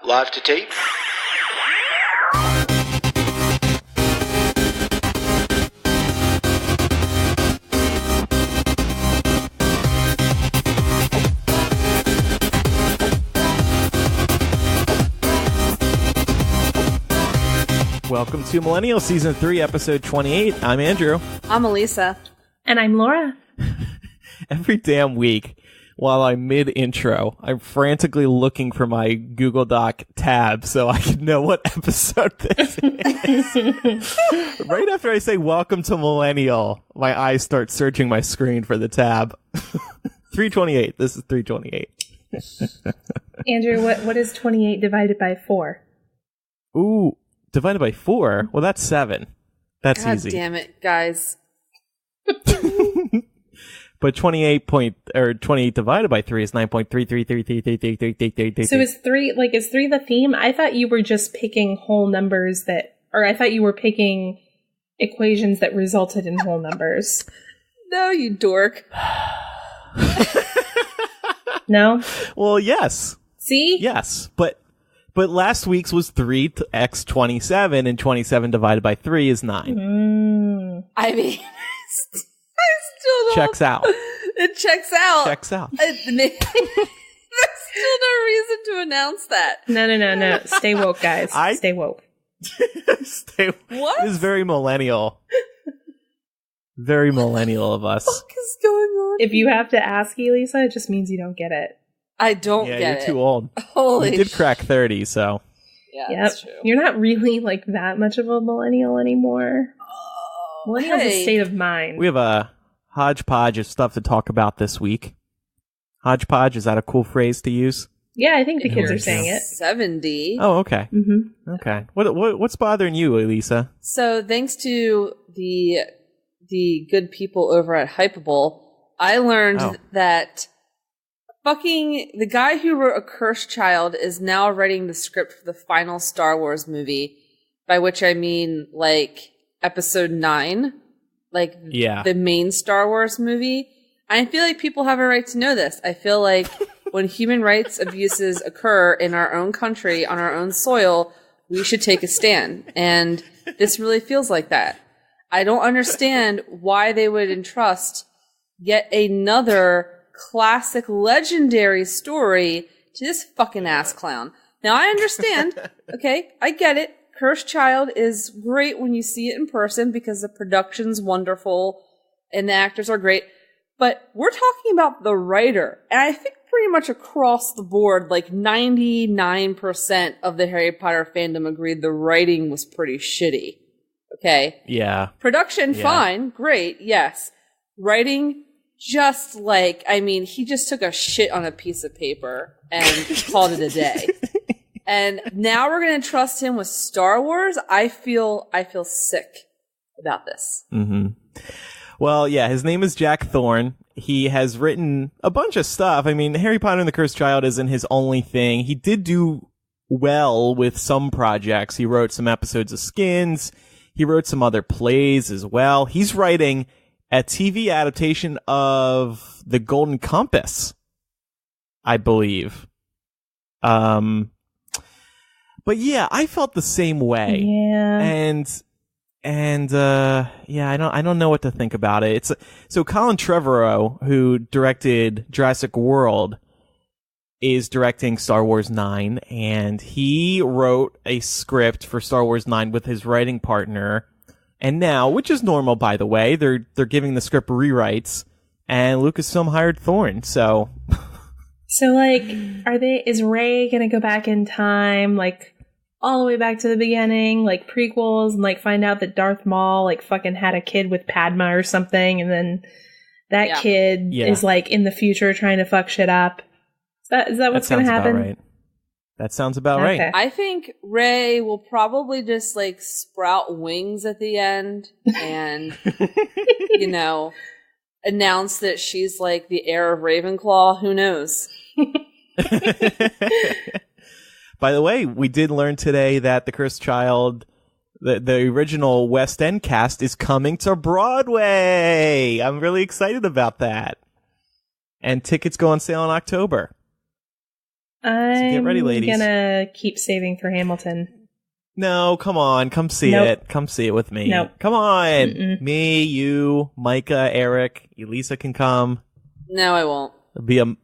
Live to tape. Welcome to Millennial Season 3, Episode 28. I'm Andrew. I'm Elisa. And I'm Laura. Every damn week, while I'm mid-intro, I'm frantically looking for my Google Doc tab so I can know what episode this is. Right after I say, welcome to Millennial, my eyes start searching my screen for the tab. 328. This is 328. Andrew, what is 28 divided by 4? Ooh, divided by 4? Well, that's 7. That's God easy. Damn it, guys. But 28 divided by 3 is 9.33333333333. So is 3 the theme? I thought you were just picking whole numbers I thought you were picking equations that resulted in whole numbers. No, you dork. No? Well, yes. See? Yes, but last week's was 3x27, and 27 divided by 3 is 9. I mean, I still don't... Checks out. It checks out. Checks out. There's still no reason to announce that. No. Stay woke, guys. Stay woke. What? This is very millennial. Very millennial of us. What is going on? If you have to ask Elisa, it just means you don't get it. I don't Yeah, get you're it. too old. Holy You did crack 30, so. Yeah, Yep. that's true. You're not really that much of a millennial anymore. Millennial's a state of mind. We have a hodgepodge of stuff to talk about this week. Hodgepodge, is that a cool phrase to use? Yeah, I think the kids You're are saying it. 70. Oh, okay. Mm-hmm. Okay. What's bothering you, Elisa? So thanks to the good people over at Hypable, I learned that fucking the guy who wrote A Cursed Child is now writing the script for the final Star Wars movie, by which I mean episode 9, the main Star Wars movie. I feel like people have a right to know this. I feel like when human rights abuses occur in our own country, on our own soil, we should take a stand. And this really feels like that. I don't understand why they would entrust yet another classic legendary story to this fucking ass clown. Now I understand. Okay, I get it. Cursed Child is great when you see it in person because the production's wonderful and the actors are great. But we're talking about the writer. And I think pretty much across the board, 99% of the Harry Potter fandom agreed the writing was pretty shitty. Okay? Yeah. Production, fine, great, yes. Writing, just he just took a shit on a piece of paper and called it a day. And now we're going to trust him with Star Wars? I feel sick about this. Mm-hmm. Well, yeah, his name is Jack Thorne. He has written a bunch of stuff. I mean, Harry Potter and the Cursed Child isn't his only thing. He did do well with some projects. He wrote some episodes of Skins. He wrote some other plays as well. He's writing a TV adaptation of The Golden Compass, I believe. But yeah, I felt the same way. Yeah. And I don't know what to think about it. So Colin Trevorrow, who directed Jurassic World, is directing Star Wars 9, and he wrote a script for Star Wars 9 with his writing partner. And now, which is normal, by the way, they're giving the script rewrites, and Lucasfilm hired Thorne, so... So, is Rey gonna go back in time, all the way back to the beginning, prequels, and, find out that Darth Maul, fucking had a kid with Padma or something, and then that kid is, in the future trying to fuck shit up? Is that what's gonna happen? Right. That sounds about right. I think Rey will probably just, sprout wings at the end and, announce that she's, the heir of Ravenclaw. Who knows? By the way, we did learn today that The Cursed Child, the original West End cast, is coming to Broadway. I'm really excited about that. And tickets go on sale in October. I'm get ready, ladies. gonna keep saving for Hamilton. No, come on. Come see it. Come see it with me. Nope. Come on. Mm-mm. Me, you, Micah, Eric, Elisa can come. No, I won't. It'll be a...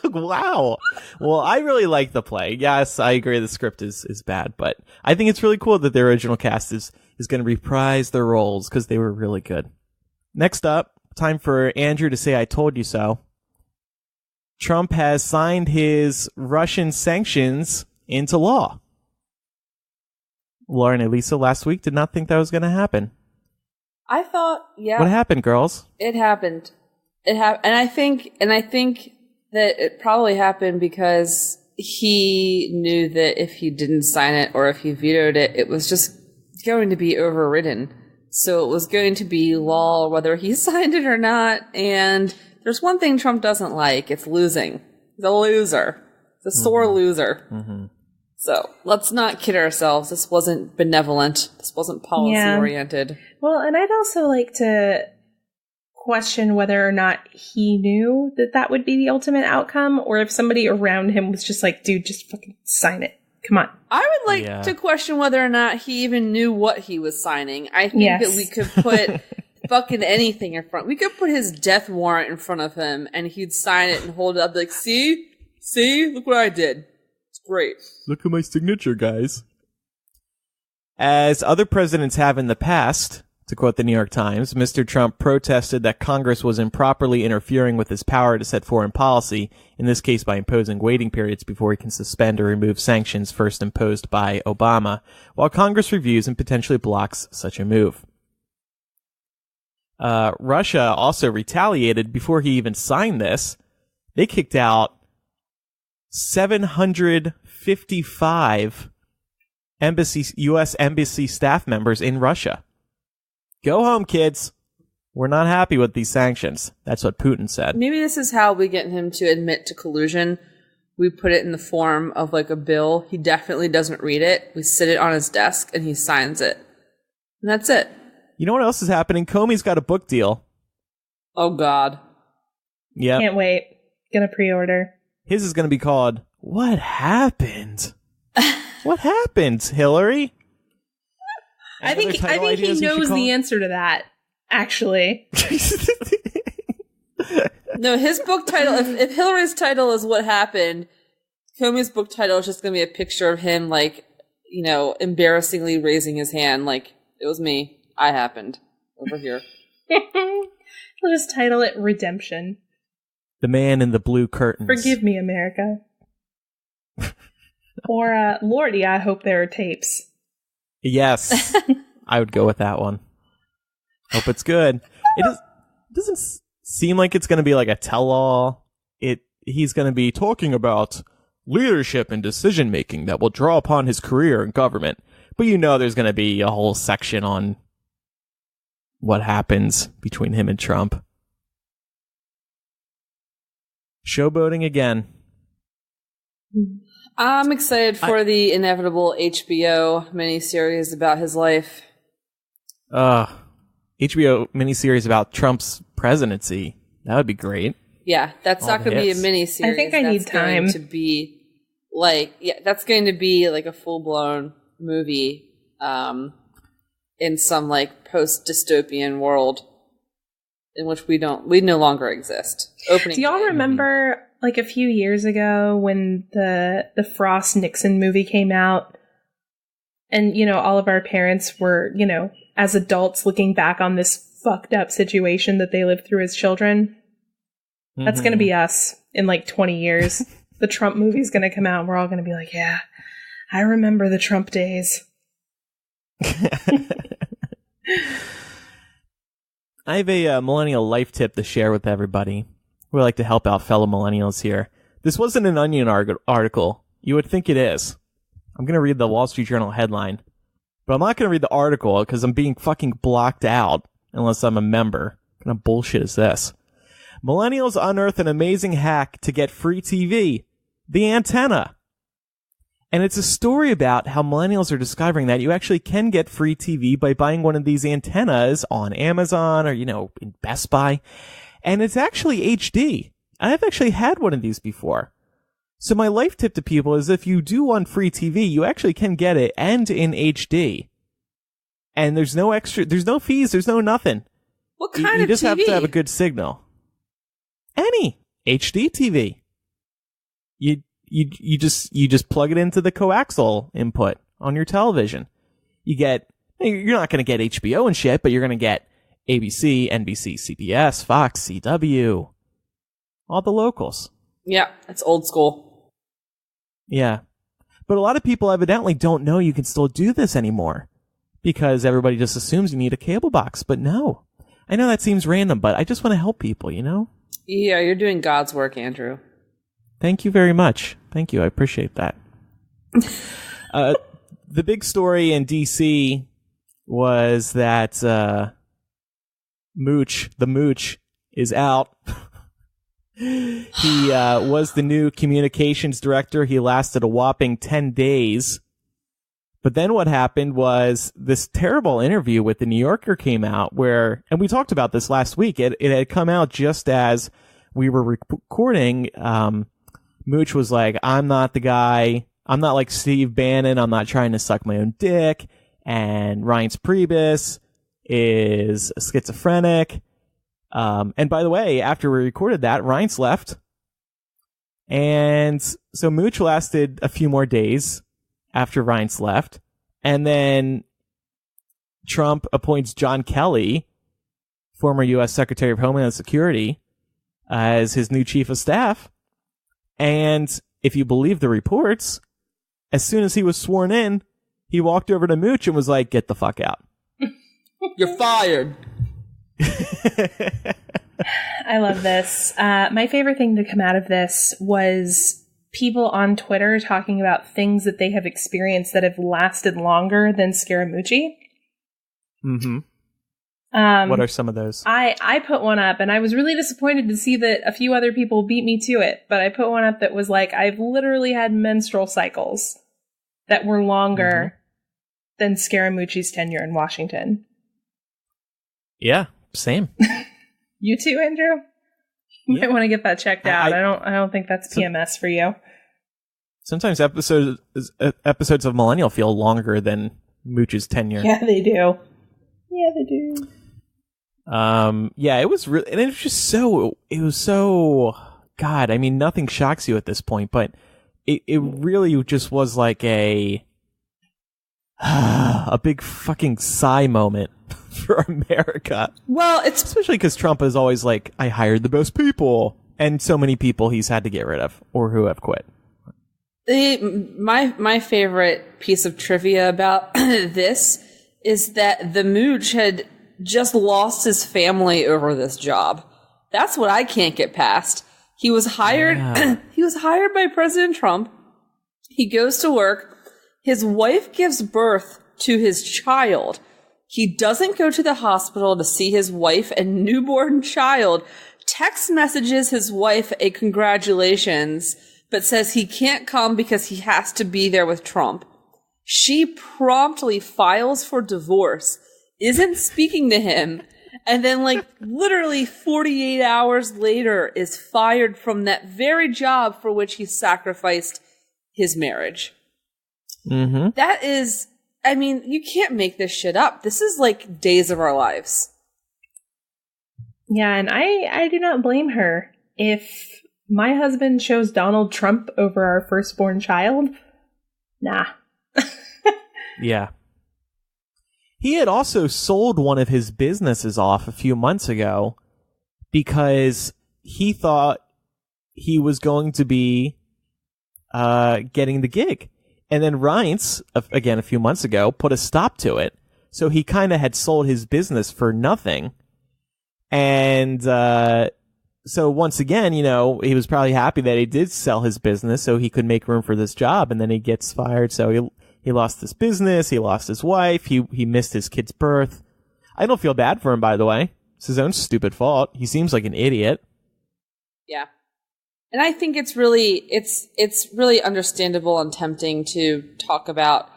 Wow. Well, I really like the play. Yes, I agree the script is bad, but I think it's really cool that the original cast is going to reprise their roles because they were really good. Next up, time for Andrew to say I told you so. Trump has signed his Russian sanctions into law. Laura and Elisa last week did not think that was going to happen. I thought, yeah. What happened, girls? It happened. And I think that it probably happened because he knew that if he didn't sign it or if he vetoed it, it was just going to be overridden. So it was going to be law whether he signed it or not. And there's one thing Trump doesn't like. It's losing. He's a loser. He's a sore loser. Mm-hmm. So let's not kid ourselves. This wasn't benevolent. This wasn't policy-oriented. Yeah. Well, and I'd also like to question whether or not he knew that that would be the ultimate outcome, or if somebody around him was just like, dude, just fucking sign it. Come on. I would like to question whether or not he even knew what he was signing. I think that we could put fucking anything in front. We could put his death warrant in front of him, and he'd sign it and hold it up like, see, look what I did. It's great. Look at my signature, guys. As other presidents have in the past, to quote the New York Times, Mr. Trump protested that Congress was improperly interfering with his power to set foreign policy, in this case by imposing waiting periods before he can suspend or remove sanctions first imposed by Obama, while Congress reviews and potentially blocks such a move. Russia also retaliated before he even signed this. They kicked out 755 U.S. embassy staff members in Russia. Go home, kids. We're not happy with these sanctions. That's what Putin said. Maybe this is how we get him to admit to collusion. We put it in the form of like a bill. He definitely doesn't read it. We sit it on his desk and he signs it. And that's it. You know what else is happening? Comey's got a book deal. Oh, God. Yeah. Can't wait. Gonna pre-order. His is going to be called What Happened? What happened, Hillary? I think he knows the answer to that, actually. No, his book title, if Hillary's title is What Happened, Comey's book title is just going to be a picture of him, like, you know, embarrassingly raising his hand, like, it was me. I happened. Over here. He'll just title it Redemption. The Man in the Blue Curtains. Forgive me, America. Or, Lordy, I hope there are tapes. Yes. I would go with that one. Hope it's good. It doesn't seem like it's going to be like a tell-all. He's going to be talking about leadership and decision-making that will draw upon his career in government. But you know there's going to be a whole section on what happens between him and Trump. Showboating again. I'm excited for the inevitable HBO miniseries about his life. HBO miniseries about Trump's presidency. That would be great. Yeah, that's not going to be a miniseries. I think I need time. Going to be that's going to be like a full-blown movie in some like post-dystopian world in which we no longer exist. Do y'all remember like a few years ago when the Frost-Nixon movie came out? And, you know, all of our parents were, you know, as adults looking back on this fucked up situation that they lived through as children. Mm-hmm. That's going to be us in like 20 years. The Trump movie's going to come out and we're all going to be like, yeah, I remember the Trump days. I have a millennial life tip to share with everybody. We like to help out fellow millennials here. This wasn't an Onion article. You would think it is. I'm going to read the Wall Street Journal headline, but I'm not going to read the article because I'm being fucking blocked out unless I'm a member. What kind of bullshit is this? Millennials unearth an amazing hack to get free TV. The antenna. And it's a story about how millennials are discovering that you actually can get free TV by buying one of these antennas on Amazon or, you know, in Best Buy. And it's actually HD. I've actually had one of these before. So my life tip to people is if you do want free TV, you actually can get it and in HD. And there's no fees, there's no nothing. What kind of TV? You just have to have a good signal. Any HD TV. You just plug it into the coaxial input on your television. You're not going to get HBO and shit, but you're going to get ABC, NBC, CBS, Fox, CW, all the locals. Yeah, that's old school. Yeah. But a lot of people evidently don't know you can still do this anymore because everybody just assumes you need a cable box. But no. I know that seems random, but I just want to help people, you know? Yeah, you're doing God's work, Andrew. Thank you very much. Thank you. I appreciate that. The big story in D.C. was that the Mooch is out. He was the new communications director. He lasted a whopping 10 days. But then what happened was this terrible interview with the New Yorker came out and we talked about this last week. It had come out just as we were recording. Mooch was like, I'm not the guy. I'm not like Steve Bannon. I'm not trying to suck my own dick. And Reince Priebus is schizophrenic. And by the way, after we recorded that, Reince left. And so Mooch lasted a few more days after Reince left. And then Trump appoints John Kelly, former U.S. Secretary of Homeland Security, as his new chief of staff. And if you believe the reports, as soon as he was sworn in, he walked over to Mooch and was like, get the fuck out. You're fired. I love this. My favorite thing to come out of this was people on Twitter talking about things that they have experienced that have lasted longer than Scaramucci. Mm-hmm. What are some of those? I put one up, and I was really disappointed to see that a few other people beat me to it, but I put one up that was like, I've literally had menstrual cycles that were longer than Scaramucci's tenure in Washington. Yeah, same. You too, Andrew? You might want to get that checked out. I don't think that's PMS for you. Sometimes episodes of Millennial feel longer than Mooch's tenure. Yeah, they do. Yeah, they do. Yeah, it was really, and it was so, God, I mean, nothing shocks you at this point, but it really just was like a big fucking sigh moment for America. Well, it's especially because Trump is always like, I hired the best people, and so many people he's had to get rid of or who have quit. My favorite piece of trivia about this is that the Mooch had just lost his family over this job. That's what I can't get past. He was hired. Yeah. He was hired by President Trump. He goes to work. His wife gives birth to his child. He doesn't go to the hospital to see his wife and newborn child. Text messages his wife a congratulations, but says he can't come because he has to be there with Trump. She promptly files for divorce, isn't speaking to him, and then like literally 48 hours later is fired from that very job for which he sacrificed his marriage. Mm-hmm. That is, I mean, you can't make this shit up. This is like days of our lives. Yeah, and I do not blame her. If my husband chose Donald Trump over our firstborn child, nah. Yeah. He had also sold one of his businesses off a few months ago because he thought he was going to be getting the gig. And then Reince, again, a few months ago, put a stop to it. So he kind of had sold his business for nothing. And so once again, you know, he was probably happy that he did sell his business so he could make room for this job. And then he gets fired. So he lost his business. He lost his wife. He missed his kid's birth. I don't feel bad for him, by the way. It's his own stupid fault. He seems like an idiot. Yeah. And I think it's really understandable and tempting to talk about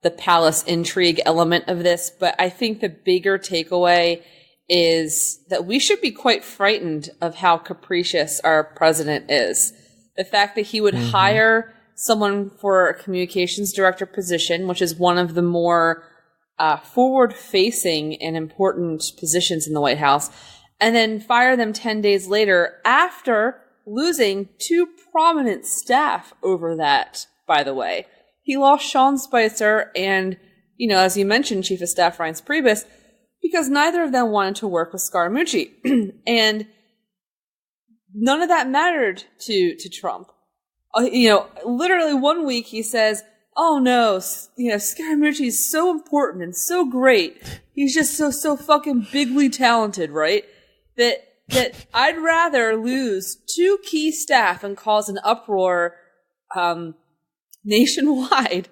the palace intrigue element of this, but I think the bigger takeaway is that we should be quite frightened of how capricious our president is. The fact that he would hire someone for a communications director position, which is one of the more forward-facing and important positions in the White House, and then fire them 10 days later after losing 2 prominent staff over that, by the way. He lost Sean Spicer and, as you mentioned, Chief of Staff Reince Priebus, because neither of them wanted to work with Scaramucci. And none of that mattered to Trump. Literally one week he says, oh no, Scaramucci is so important and so great. He's just so fucking bigly talented, right? That I'd rather lose 2 key staff and cause an uproar nationwide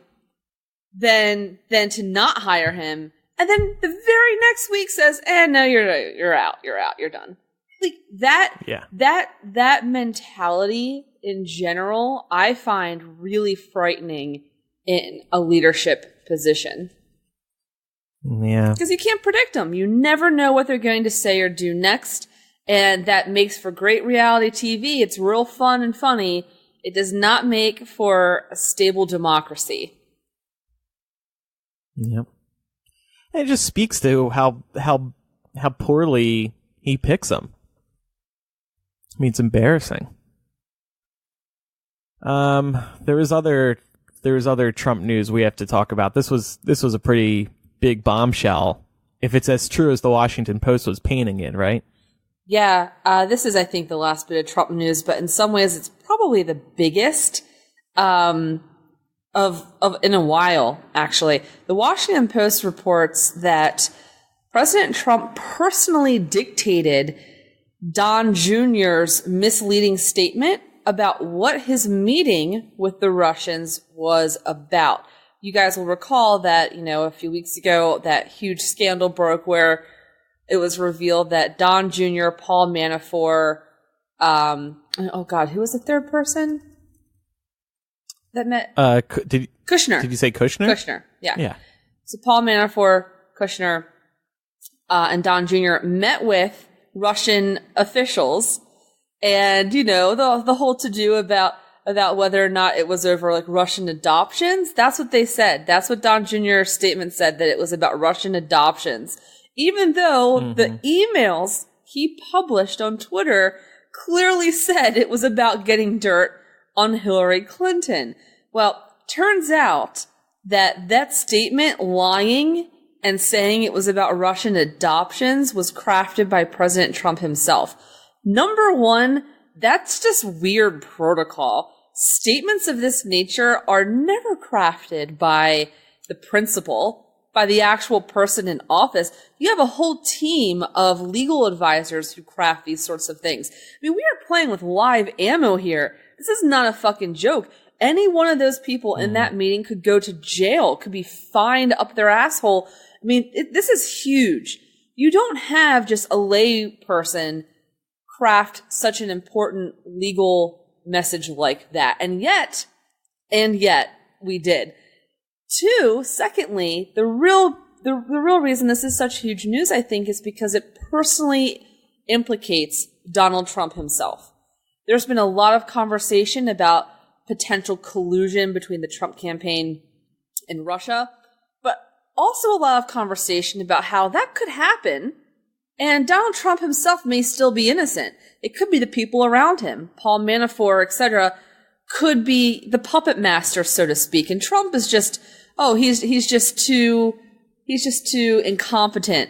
than to not hire him. And then the very next week says, no, you're out, you're done. Like that mentality in general, I find really frightening in a leadership position. Yeah. Because you can't predict them. You never know what they're going to say or do next. And that makes for great reality TV. It's real fun and funny. It does not make for a stable democracy. Yep. And it just speaks to how poorly he picks them. I mean, it's embarrassing. There was other Trump news we have to talk about. This was a pretty big bombshell, if it's as true as the Washington Post was painting it, right? Yeah, this is, I think, the last bit of Trump news, but in some ways it's probably the biggest of in a while, actually. The Washington Post reports that President Trump personally dictated Don Jr.'s misleading statement about what his meeting with the Russians was about. You guys will recall that, a few weeks ago, that huge scandal broke where it was revealed that Don Jr., Paul Manafort, who was the third person that met? Kushner. Did you say Kushner? Kushner, yeah. Yeah. So Paul Manafort, Kushner, and Don Jr. met with Russian officials, and the whole to-do about whether or not it was over like Russian adoptions. That's what they said. That's what Don Jr.'s statement said, that it was about Russian adoptions. Even though the emails he published on Twitter clearly said it was about getting dirt on Hillary Clinton. Well, turns out that statement, lying and saying it was about Russian adoptions, was crafted by President Trump himself. Number one, that's just weird protocol. Statements of this nature are never crafted by the principal, by the actual person in office. You have a whole team of legal advisors who craft these sorts of things. I mean, we are playing with live ammo here. This is not a fucking joke. Any one of those people in that meeting could go to jail, could be fined up their asshole. I mean, this is huge. You don't have just a lay person craft such an important legal message like that. And yet, we did. Two, secondly, the real reason this is such huge news, I think, is because it personally implicates Donald Trump himself. There's been a lot of conversation about potential collusion between the Trump campaign and Russia, but also a lot of conversation about how that could happen, and Donald Trump himself may still be innocent. It could be the people around him, Paul Manafort, etc., could be the puppet master, so to speak, and Trump is just, he's just too incompetent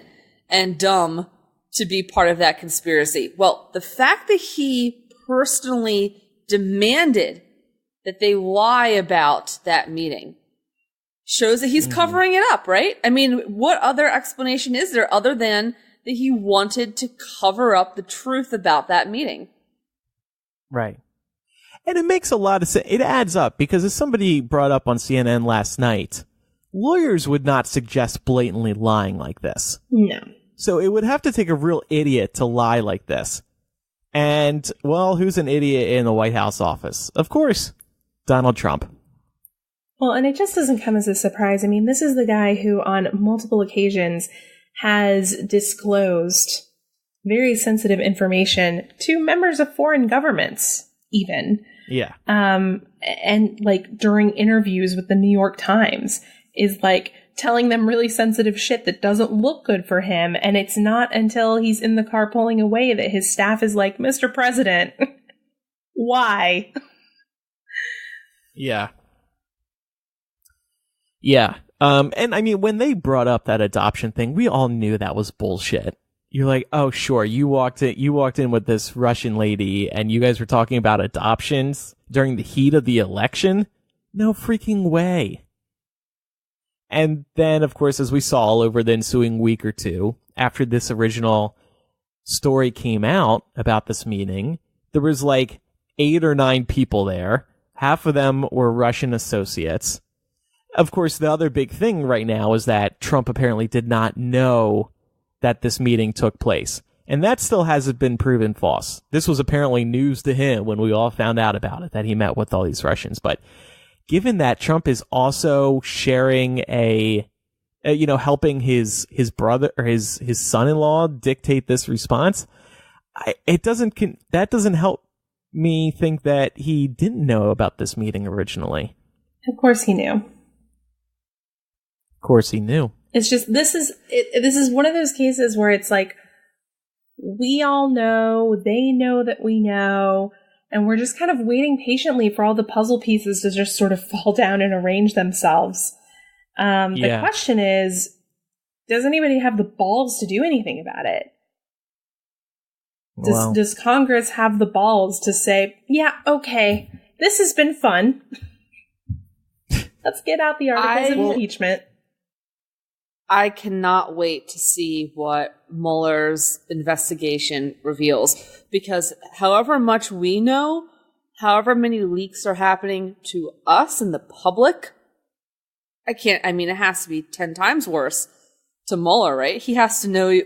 and dumb to be part of that conspiracy. Well, the fact that he personally demanded that they lie about that meeting shows that he's covering it up, right? I mean, what other explanation is there other than that he wanted to cover up the truth about that meeting? Right. And it makes a lot of sense. It adds up, because as somebody brought up on CNN last night, lawyers would not suggest blatantly lying like this. No. So it would have to take a real idiot to lie like this. And, well, who's an idiot in the White House office? Of course, Donald Trump. Well, and it just doesn't come as a surprise. I mean, this is the guy who on multiple occasions has disclosed very sensitive information to members of foreign governments, even. Yeah. And like during interviews with the New York Times is like telling them really sensitive shit that doesn't look good for him. And it's not until he's in the car pulling away that his staff is like, Mr. President, why? Yeah. Yeah. And I mean, when they brought up that adoption thing, we all knew that was bullshit. You're like, oh, sure. You walked in with this Russian lady and you guys were talking about adoptions during the heat of the election? No freaking way. And then, of course, as we saw over the ensuing week or two, after this original story came out about this meeting, there was like 8 or 9 people there. Half of them were Russian associates. Of course, the other big thing right now is that Trump apparently did not know that this meeting took place. And that still hasn't been proven false. This was apparently news to him when we all found out about it, that he met with all these Russians. But given that Trump is also sharing helping his brother or his son-in-law dictate this response, that doesn't help me think that he didn't know about this meeting originally. Of course he knew. Of course he knew. It's just, this is one of those cases where it's like, we all know, they know that we know, and we're just kind of waiting patiently for all the puzzle pieces to just sort of fall down and arrange themselves. The question is, does anybody have the balls to do anything about it? Does Congress have the balls to say, yeah, okay, this has been fun. Let's get out the articles of impeachment. I cannot wait to see what Mueller's investigation reveals, because however much we know, however many leaks are happening to us and the public, it has to be 10 times worse to Mueller, right? He has to know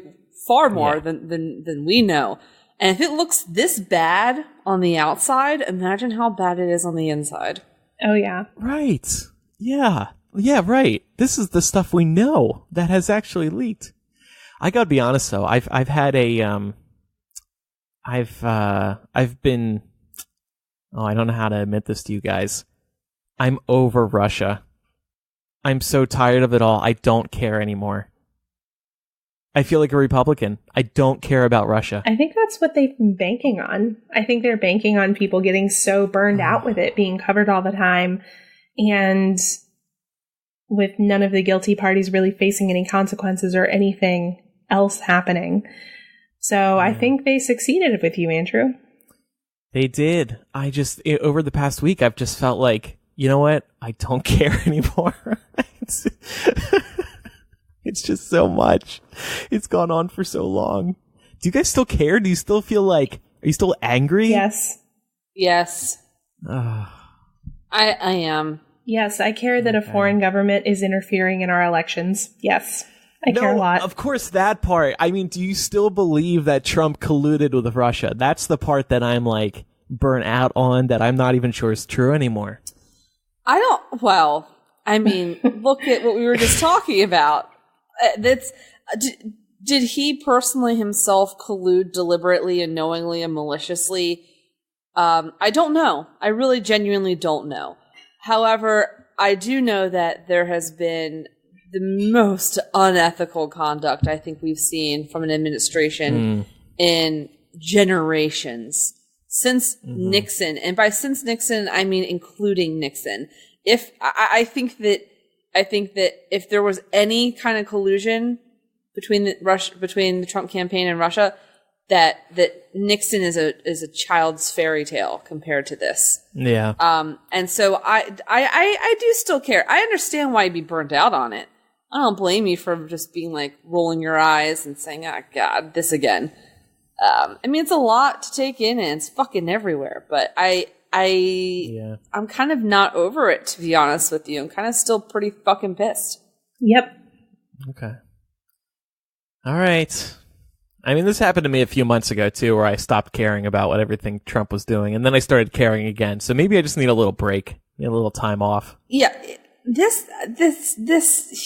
far more than we know. And if it looks this bad on the outside, imagine how bad it is on the inside. Oh, yeah. Right. Yeah. Yeah, right. This is the stuff we know that has actually leaked. I gotta be honest though, I've had a I've been, I don't know how to admit this to you guys. I'm over Russia. I'm so tired of it all. I don't care anymore. I feel like a Republican. I don't care about Russia. I think that's what they've been banking on. I think they're banking on people getting so burned out with it being covered all the time, and with none of the guilty parties really facing any consequences or anything else happening. So I think they succeeded with you, Andrew. They did. Over the past week, I've just felt like, you know what? I don't care anymore. It's just so much. It's gone on for so long. Do you guys still care? Do you still feel like, are you still angry? Yes. Yes. I am. Yes, I care that a foreign government is interfering in our elections. Yes, I care a lot. Of course, that part. I mean, do you still believe that Trump colluded with Russia? That's the part that I'm like burnt out on, that I'm not even sure is true anymore. Look at what we were just talking about. Did he personally himself collude deliberately and knowingly and maliciously? I don't know. I really genuinely don't know. However, I do know that there has been the most unethical conduct I think we've seen from an administration in generations since Nixon. And by since Nixon, I mean including Nixon. I think that if there was any kind of collusion between the Trump campaign and Russia, that Nixon is a child's fairy tale compared to this. Yeah. And so I do still care. I understand why you'd be burnt out on it. I don't blame you for just being like rolling your eyes and saying, "Oh God, this again." It's a lot to take in and it's fucking everywhere. But I'm kind of not over it, to be honest with you. I'm kind of still pretty fucking pissed. Yep. Okay. All right. This happened to me a few months ago, too, where I stopped caring about what everything Trump was doing, and then I started caring again. So maybe I just need a little break, a little time off. Yeah, this,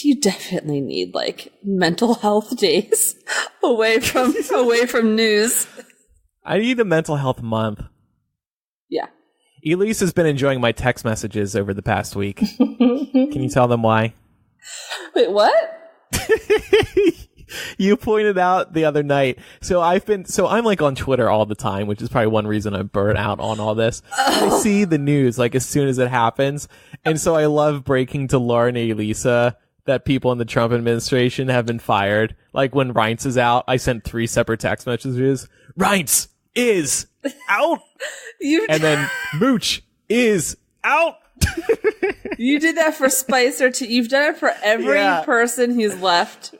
you definitely need, like, mental health days away from news. I need a mental health month. Yeah. Elise has been enjoying my text messages over the past week. Can you tell them why? Wait, what? You pointed out the other night. So I'm like on Twitter all the time, which is probably one reason I'm burnt out on all this. I see the news like as soon as it happens. And so I love breaking to Lauren and Elisa that people in the Trump administration have been fired. Like when Reince is out, I sent 3 separate text messages. Reince is out. And then Mooch is out. You did that for Spicer too. You've done it for every person who's left.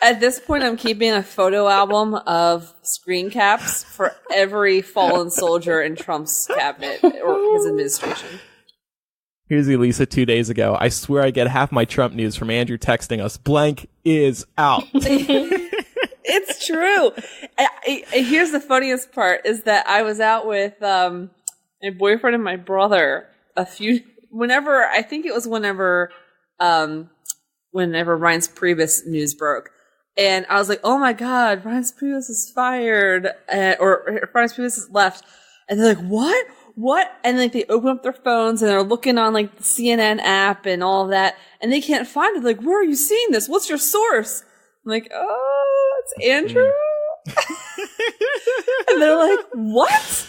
At this point, I'm keeping a photo album of screen caps for every fallen soldier in Trump's cabinet or his administration. Here's Elisa 2 days ago. I swear I get half my Trump news from Andrew texting us. Blank is out. It's true. Here's the funniest part is that I was out with my boyfriend and my brother whenever Reince Priebus news broke. And I was like, oh my God, Reince Priebus is fired, or Reince Priebus is left. And they're like, what? What? And like they open up their phones and they're looking on like the CNN app and all of that, and they can't find it. They're like, where are you seeing this? What's your source? I'm like, oh, it's Andrew. And they're like, what?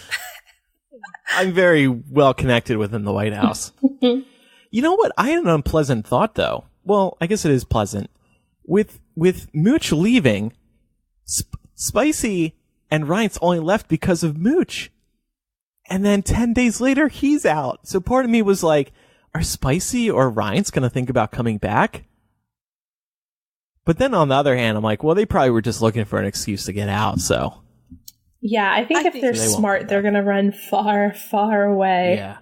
I'm very well connected within the White House. You know what? I had an unpleasant thought, though. Well, I guess it is pleasant. With Mooch leaving, Spicy and Reince only left because of Mooch. And then 10 days later, he's out. So part of me was like, are Spicy or Reince going to think about coming back? But then on the other hand, I'm like, well, they probably were just looking for an excuse to get out, so. Yeah, I think if they're smart, they're going to run far, far away. Yeah.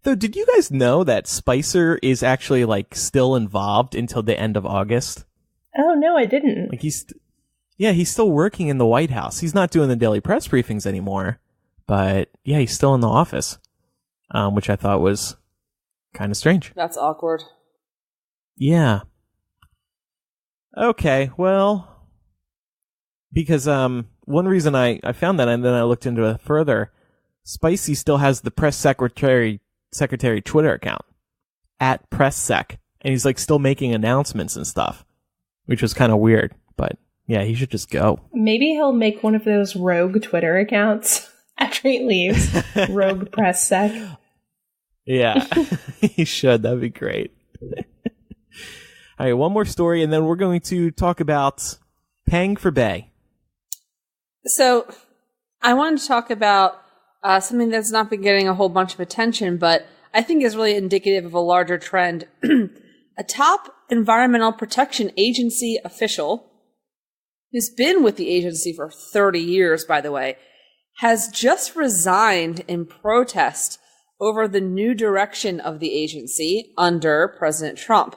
Though, did you guys know that Spicer is actually, like, still involved until the end of August? Oh, no, I didn't. Like, he's still working in the White House. He's not doing the daily press briefings anymore. But, yeah, he's still in the office, which I thought was kind of strange. That's awkward. Yeah. Okay, well, because one reason I found that, and then I looked into it further, Spicy still has the press secretary Twitter account, @PressSec, and he's like still making announcements and stuff, which was kind of weird, but yeah, he should just go. Maybe he'll make one of those rogue Twitter accounts after he leaves. Rogue PressSec. Yeah, he should. That'd be great. All right, one more story, and then we're going to talk about paying for Bay. So, I wanted to talk about something that's not been getting a whole bunch of attention, but I think is really indicative of a larger trend. A top Environmental Protection Agency official, who's been with the agency for 30 years, by the way, has just resigned in protest over the new direction of the agency under President Trump.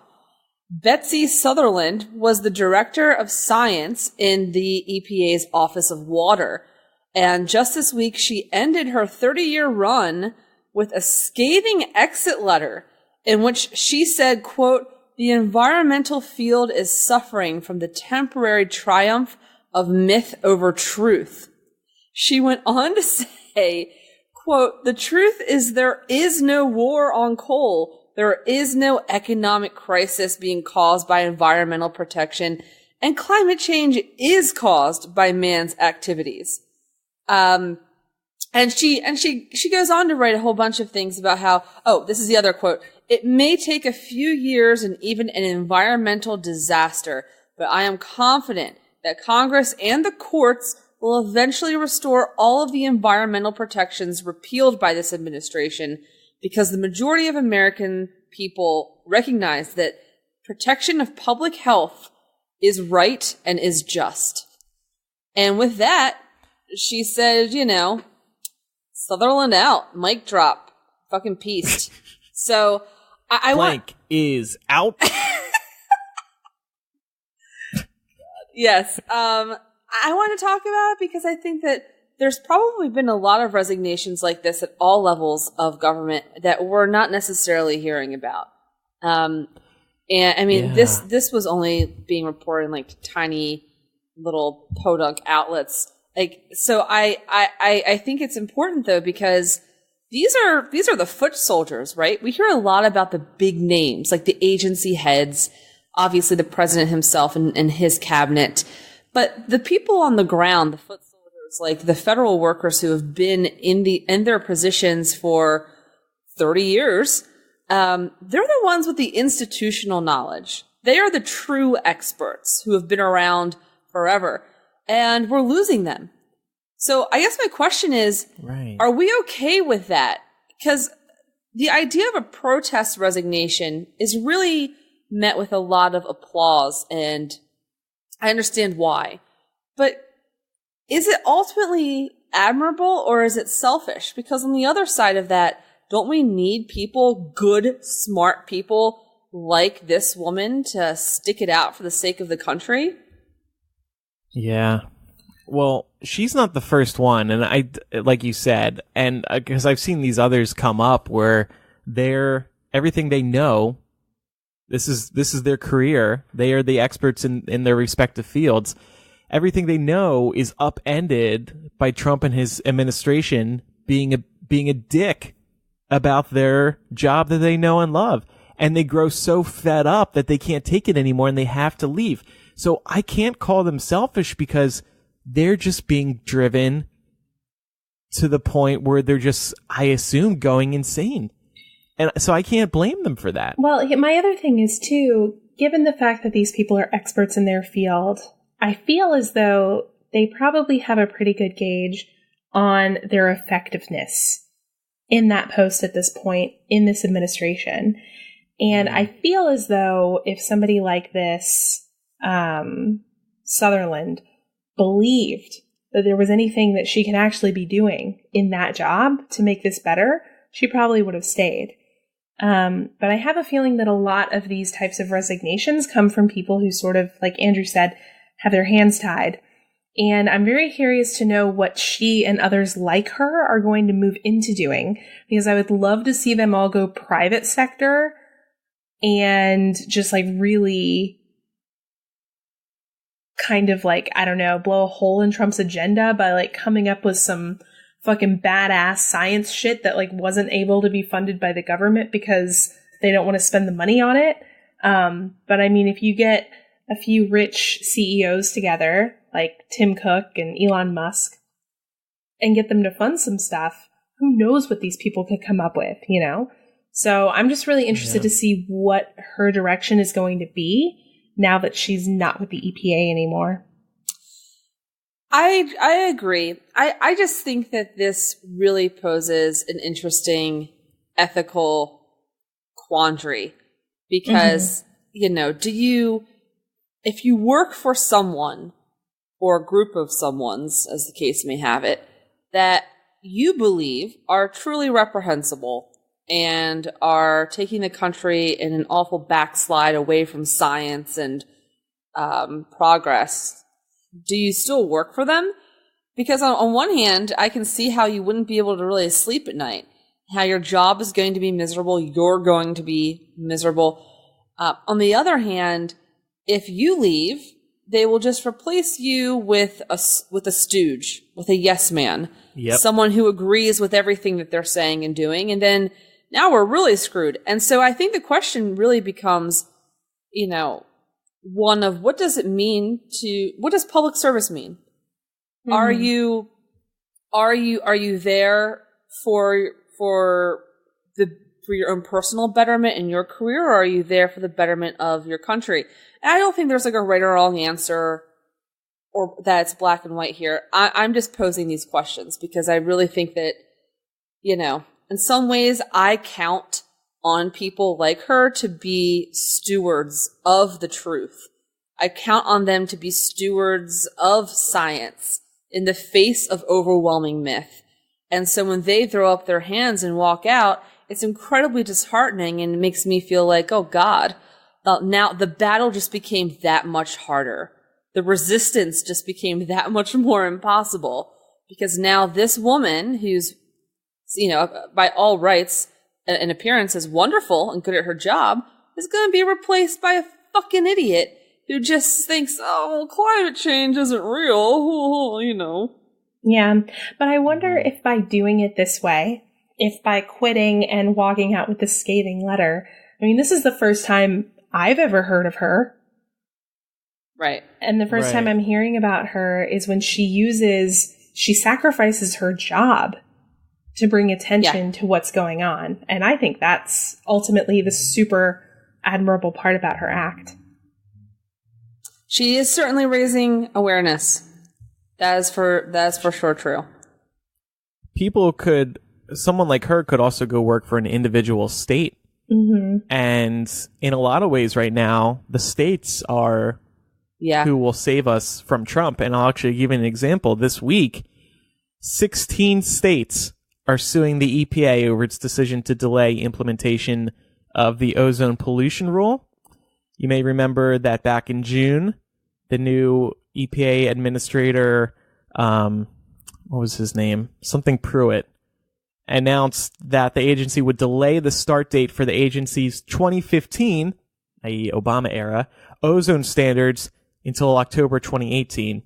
Betsy Sutherland was the director of science in the EPA's Office of Water. And just this week, she ended her 30-year run with a scathing exit letter in which she said, quote, "The environmental field is suffering from the temporary triumph of myth over truth." She went on to say, quote, "The truth is there is no war on coal. There is no economic crisis being caused by environmental protection, and climate change is caused by man's activities." And she goes on to write a whole bunch of things about how, this is the other quote, "It may take a few years and even an environmental disaster, but I am confident that Congress and the courts will eventually restore all of the environmental protections repealed by this administration, because the majority of American people recognize that protection of public health is right and is just." And with that, she said, Sutherland out, mic drop, fucking peace. So I Blank is out. Yes. I want to talk about it because I think that there's probably been a lot of resignations like this at all levels of government that we're not necessarily hearing about. And I mean, this was only being reported in like tiny little podunk outlets. Like, so I think it's important though, because these are the foot soldiers, right? We hear a lot about the big names, like the agency heads, obviously the president himself and his cabinet. But the people on the ground, the foot soldiers, like the federal workers who have been in their positions for 30 years, they're the ones with the institutional knowledge. They are the true experts who have been around forever, and we're losing them. So I guess my question is, Are we okay with that? Because the idea of a protest resignation is really met with a lot of applause, and I understand why. But is it ultimately admirable, or is it selfish? Because on the other side of that, don't we need people, good, smart people like this woman, to stick it out for the sake of the country? Yeah. Well, she's not the first one, and I, like you said, and because I've seen these others come up where everything they know, this is their career. They are the experts in their respective fields. Everything they know is upended by Trump and his administration being a dick about their job that they know and love. And they grow so fed up that they can't take it anymore and they have to leave. So I can't call them selfish, because they're just being driven to the point where they're just, I assume, going insane. And so I can't blame them for that. Well, my other thing is, too, given the fact that these people are experts in their field, I feel as though they probably have a pretty good gauge on their effectiveness in that post at this point in this administration. And I feel as though if somebody like this, Sutherland, believed that there was anything that she could actually be doing in that job to make this better, she probably would have stayed. But I have a feeling that a lot of these types of resignations come from people who sort of, like Andrew said, have their hands tied. And I'm very curious to know what she and others like her are going to move into doing, because I would love to see them all go private sector and just like really kind of like, I don't know, blow a hole in Trump's agenda by like coming up with some fucking badass science shit that like wasn't able to be funded by the government because they don't want to spend the money on it. But I mean, if you get a few rich CEOs together, like Tim Cook and Elon Musk, and get them to fund some stuff, who knows what these people could come up with, you know? So I'm just really interested to see what her direction is going to be now that she's not with the EPA anymore. I agree. I just think that this really poses an interesting ethical quandary, because, you know, if you work for someone or a group of someone's, as the case may have it, that you believe are truly reprehensible and are taking the country in an awful backslide away from science and progress, do you still work for them? Because on one hand, I can see how you wouldn't be able to really sleep at night, how your job is going to be miserable, you're going to be miserable. On the other hand, if you leave, they will just replace you with a stooge, with a yes man, someone who agrees with everything that they're saying and doing, and then now we're really screwed. And so I think the question really becomes, you know, one of what does public service mean? Are you there for your own personal betterment in your career, or are you there for the betterment of your country? And I don't think there's like a right or wrong answer, or that it's black and white here. I'm just posing these questions because I really think that, you know, in some ways I count on people like her to be stewards of the truth. I count on them to be stewards of science in the face of overwhelming myth. And so when they throw up their hands and walk out, it's incredibly disheartening, and it makes me feel like, oh God, now the battle just became that much harder. The resistance just became that much more impossible, because now this woman, who's, you know, by all rights and appearance is wonderful and good at her job, is going to be replaced by a fucking idiot who just thinks, oh, climate change isn't real, you know. Yeah, but I wonder if by doing it this way, if by quitting and walking out with this scathing letter, I mean, this is the first time I've ever heard of her. Right. And the first time I'm hearing about her is when she sacrifices her job to bring attention to what's going on. And I think that's ultimately the super admirable part about her act. She is certainly raising awareness. That is for sure true. Someone like her could also go work for an individual state. Mm-hmm. And in a lot of ways right now, the states are who will save us from Trump. And I'll actually give you an example. This week, 16 states are suing the EPA over its decision to delay implementation of the ozone pollution rule. You may remember that back in June, the new EPA administrator, what was his name? Something Pruitt, announced that the agency would delay the start date for the agency's 2015, i.e. Obama era, ozone standards until October 2018.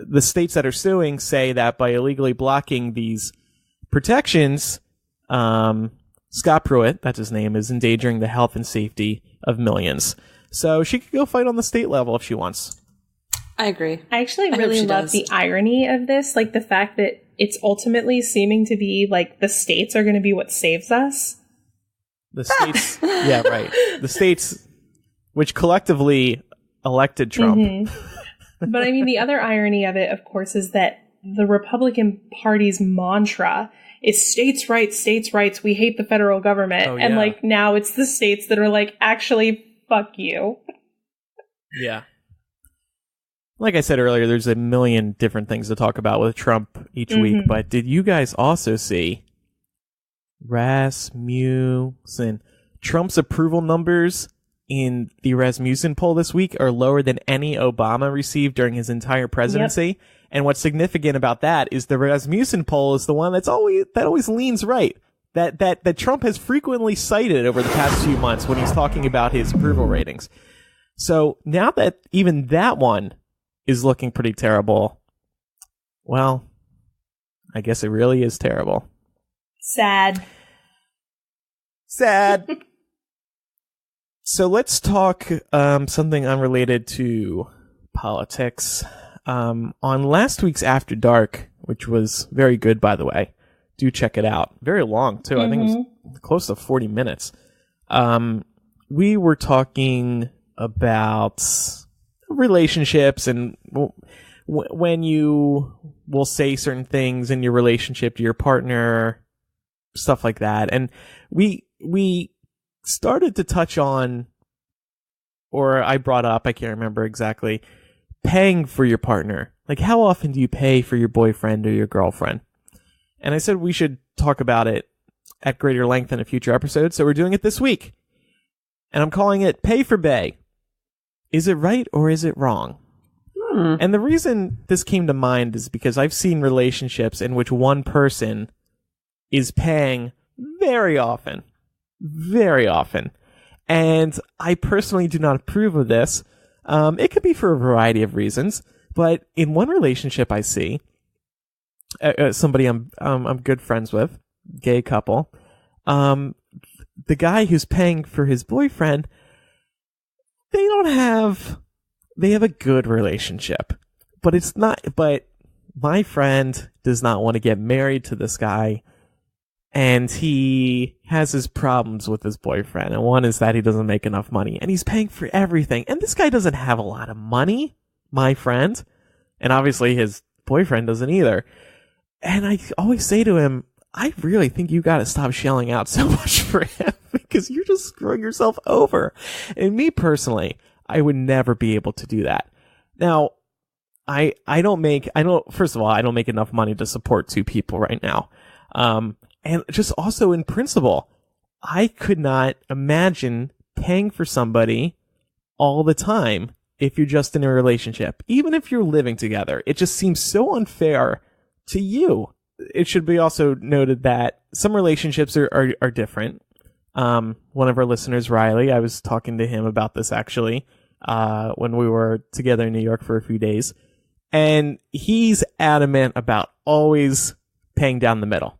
The states that are suing say that by illegally blocking these protections, Scott Pruitt, that's his name, is endangering the health and safety of millions. So she could go fight on the state level if she wants. I agree. I actually really love the irony of this, like the fact that it's ultimately seeming to be like the states are going to be what saves us. The states, yeah, right. The states, which collectively elected Trump. Mm-hmm. But I mean, the other irony of it, of course, is that the Republican Party's mantra is states' rights, we hate the federal government. Oh, yeah. And like now it's the states that are like, actually, fuck you. Yeah. Like I said earlier, there's a million different things to talk about with Trump each week, but did you guys also see Rasmussen? Trump's approval numbers in the Rasmussen poll this week are lower than any Obama received during his entire presidency. Yep. And what's significant about that is the Rasmussen poll is the one that always leans right. That Trump has frequently cited over the past few months when he's talking about his approval ratings. So now that even that one is looking pretty terrible, well, I guess it really is terrible. Sad. So let's talk something unrelated to politics. On last week's After Dark, which was very good, by the way, do check it out. Very long, too. I think it was close to 40 minutes. We were talking about relationships and when you will say certain things in your relationship to your partner, stuff like that. And we started to touch on, or I brought up, I can't remember exactly, paying for your partner. Like, how often do you pay for your boyfriend or your girlfriend? And I said we should talk about it at greater length in a future episode, so we're doing it this week. And I'm calling it Pay for Bae. Is it right or is it wrong? And the reason this came to mind is because I've seen relationships in which one person is paying very often. And I personally do not approve of this. It could be for a variety of reasons, but in one relationship I see, somebody I'm good friends with, gay couple, the guy who's paying for his boyfriend, they have a good relationship, but my friend does not want to get married to this guy, and he has his problems with his boyfriend, and one is that he doesn't make enough money, and he's paying for everything, and this guy doesn't have a lot of money, my friend, and obviously his boyfriend doesn't either. And I always say to him, I really think you got to stop shelling out so much for him because you're just screwing yourself over. And me personally, I would never be able to do that. Now, first of all, I don't make enough money to support two people right now. And just also in principle, I could not imagine paying for somebody all the time if you're just in a relationship, even if you're living together. It just seems so unfair to you. It should be also noted that some relationships are different. One of our listeners, Riley, I was talking to him about this actually, when we were together in New York for a few days. And he's adamant about always paying down the middle.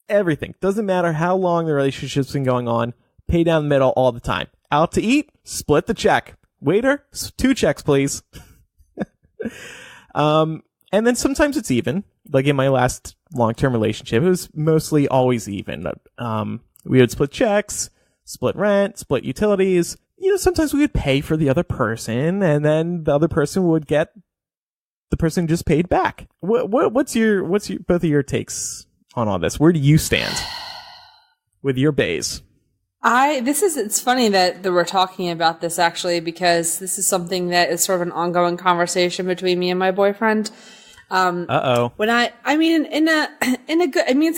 everything. Doesn't matter how long the relationship's been going on. Pay down the middle all the time. Out to eat, split the check. Waiter, 2 checks, please. And then sometimes it's even. Like in my last long-term relationship, it was mostly always even. We would split checks, split rent, split utilities. You know, sometimes we would pay for the other person, and then the other person would get the person just paid back. What's your both of your takes on all this? Where do you stand with your bays? It's funny that we're talking about this actually, because this is something that is sort of an ongoing conversation between me and my boyfriend. When it's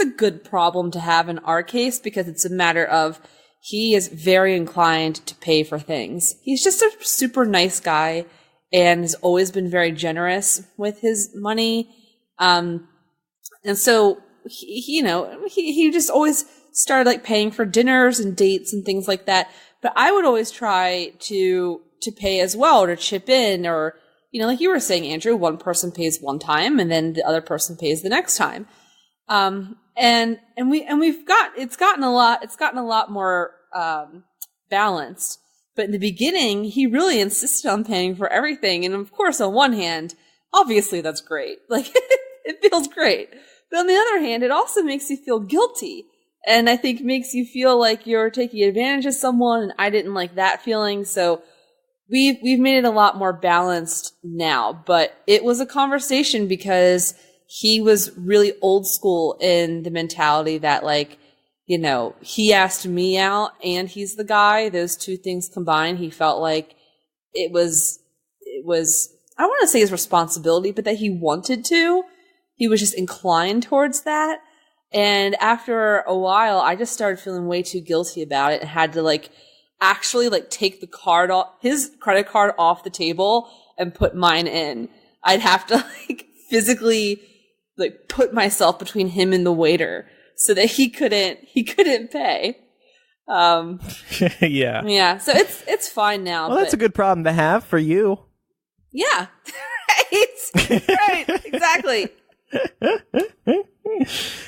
a good problem to have in our case, because it's a matter of he is very inclined to pay for things. He's just a super nice guy and has always been very generous with his money. And so he just always started like paying for dinners and dates and things like that. But I would always try to pay as well, or to chip in, or, you know, like you were saying, Andrew, one person pays one time and then the other person pays the next time. It's gotten a lot more, balanced. But in the beginning, he really insisted on paying for everything. And of course, on one hand, obviously that's great. Like, it feels great. But on the other hand, it also makes you feel guilty. And I think makes you feel like you're taking advantage of someone, and I didn't like that feeling. So we've made it a lot more balanced now. But it was a conversation because he was really old school in the mentality that, like, you know, he asked me out and he's the guy. Those two things combined, he felt like it was I don't want to say his responsibility, but that he wanted to. He was just inclined towards that. And after a while, I just started feeling way too guilty about it and had to actually take his credit card off the table and put mine in. I'd have to physically put myself between him and the waiter so that he couldn't pay. Yeah. Yeah. So it's fine now. Well, that's a good problem to have for you. Yeah. Right. Exactly.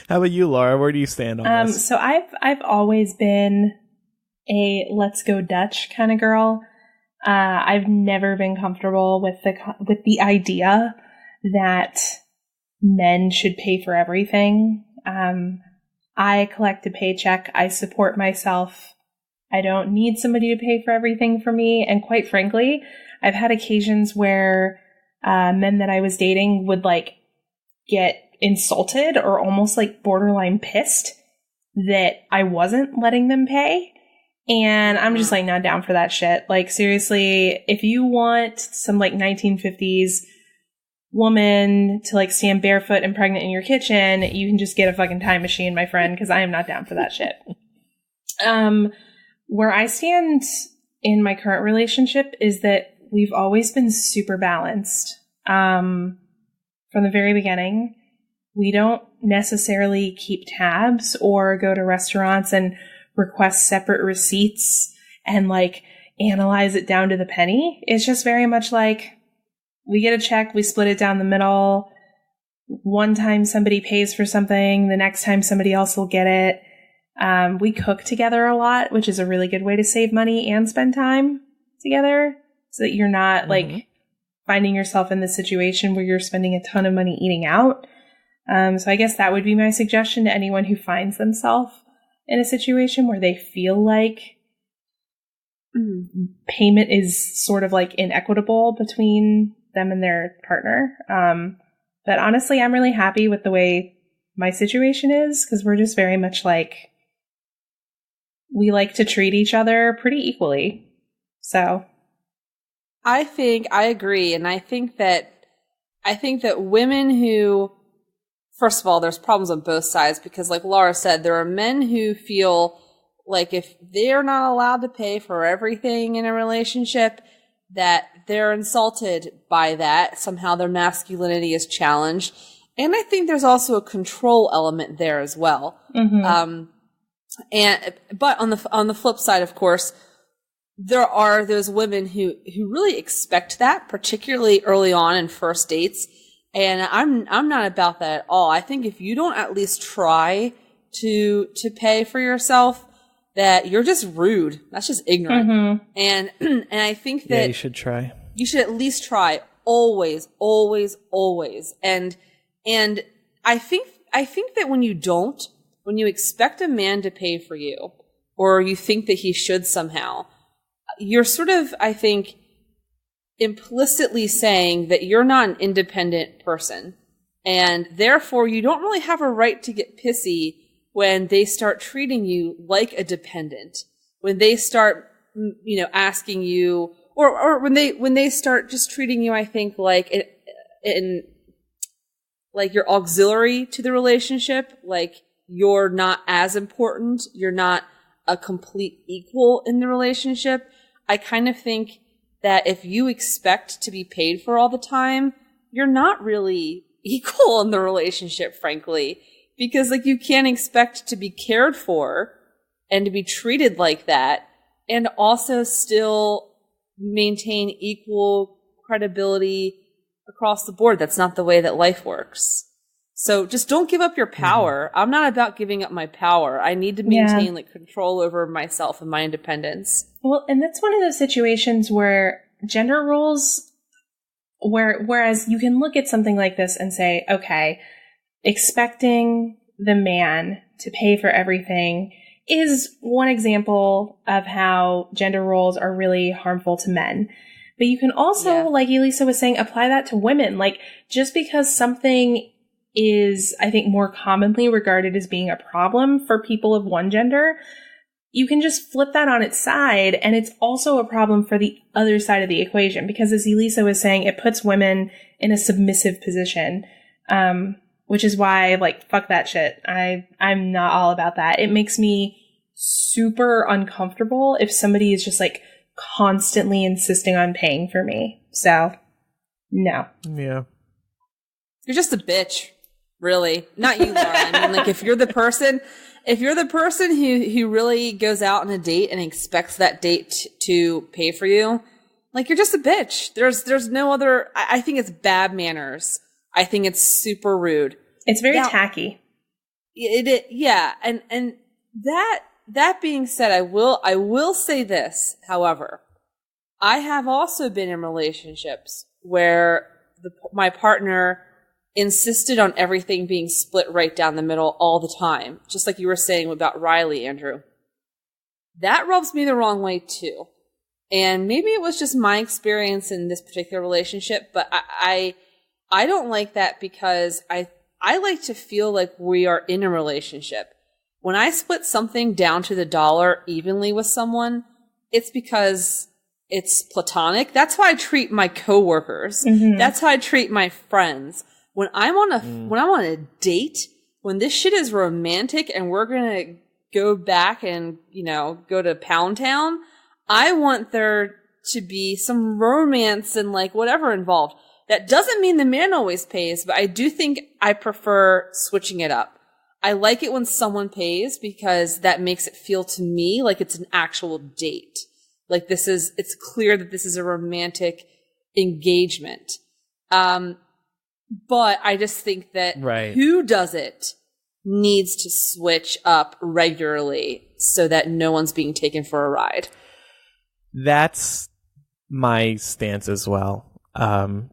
How about you, Laura? Where do you stand on this? So I've always been a let's go Dutch kind of girl. I've never been comfortable with the idea that men should pay for everything. I collect a paycheck. I support myself. I don't need somebody to pay for everything for me. And quite frankly, I've had occasions where men that I was dating would get insulted or almost borderline pissed that I wasn't letting them pay. And I'm just not down for that shit. Seriously, if you want some 1950s woman to stand barefoot and pregnant in your kitchen, you can just get a fucking time machine, my friend, because I am not down for that shit. Where I stand in my current relationship is that we've always been super balanced. From the very beginning, we don't necessarily keep tabs or go to restaurants and request separate receipts and analyze it down to the penny. It's just very much we get a check, we split it down the middle. One time somebody pays for something, the next time somebody else will get it. We cook together a lot, which is a really good way to save money and spend time together so that you're not finding yourself in this situation where you're spending a ton of money eating out. So I guess that would be my suggestion to anyone who finds themselves in a situation where they feel like payment is sort of inequitable between them and their partner. But honestly, I'm really happy with the way my situation is, because we're just very much we like to treat each other pretty equally. So I agree. And I think that women who, first of all, there's problems on both sides, because like Laura said, there are men who feel like if they're not allowed to pay for everything in a relationship, that they're insulted by that. Somehow their masculinity is challenged. And I think there's also a control element there as well. Mm-hmm. But on the flip side, of course, there are those women who really expect that, particularly early on in first dates. And I'm not about that at all. I think if you don't at least try to pay for yourself, that you're just rude. That's just ignorant. Mm-hmm. And I think that you should try. You should at least try. Always, always, always. And I think that when you expect a man to pay for you, or you think that he should somehow, you're sort of, I think, implicitly saying that you're not an independent person. And therefore, you don't really have a right to get pissy when they start treating you like a dependent. When they start, asking you, or when they start just treating you, I think, like like you're auxiliary to the relationship, like you're not as important, you're not a complete equal in the relationship. I kind of think that if you expect to be paid for all the time, you're not really equal in the relationship, frankly, because like you can't expect to be cared for and to be treated like that and also still maintain equal credibility across the board. That's not the way that life works. So just don't give up your power. I'm not about giving up my power. I need to maintain like control over myself and my independence. Well, and that's one of those situations where gender roles, whereas you can look at something like this and say, okay, expecting the man to pay for everything is one example of how gender roles are really harmful to men. But you can also, like Elisa was saying, apply that to women. Like, just because something is, I think, more commonly regarded as being a problem for people of one gender, you can just flip that on its side, and it's also a problem for the other side of the equation. Because as Elisa was saying, it puts women in a submissive position, which is why, like, fuck that shit. I'm not all about that. It makes me super uncomfortable if somebody is just, like, constantly insisting on paying for me. So, no. Yeah. You're just a bitch, really. Not you, Laura. I mean, like, if you're the person who really goes out on a date and expects that date to pay for you, like, you're just a bitch. There's no other. I think it's bad manners. I think it's super rude. It's very tacky. Yeah. And that being said, I will say this, however, I have also been in relationships where my partner insisted on everything being split right down the middle all the time, just like you were saying about Riley, Andrew. That rubs me the wrong way too. And maybe it was just my experience in this particular relationship, but I don't like that because I like to feel like we are in a relationship. When I split something down to the dollar evenly with someone, it's because it's platonic. That's how I treat my coworkers. Mm-hmm. That's how I treat my friends. When I'm on a date, when this shit is romantic and we're gonna go back and, go to Pound Town, I want there to be some romance and like whatever involved. That doesn't mean the man always pays, but I do think I prefer switching it up. I like it when someone pays because that makes it feel to me like it's an actual date. Like it's clear that this is a romantic engagement. But I just think that who does it needs to switch up regularly so that no one's being taken for a ride. That's my stance as well.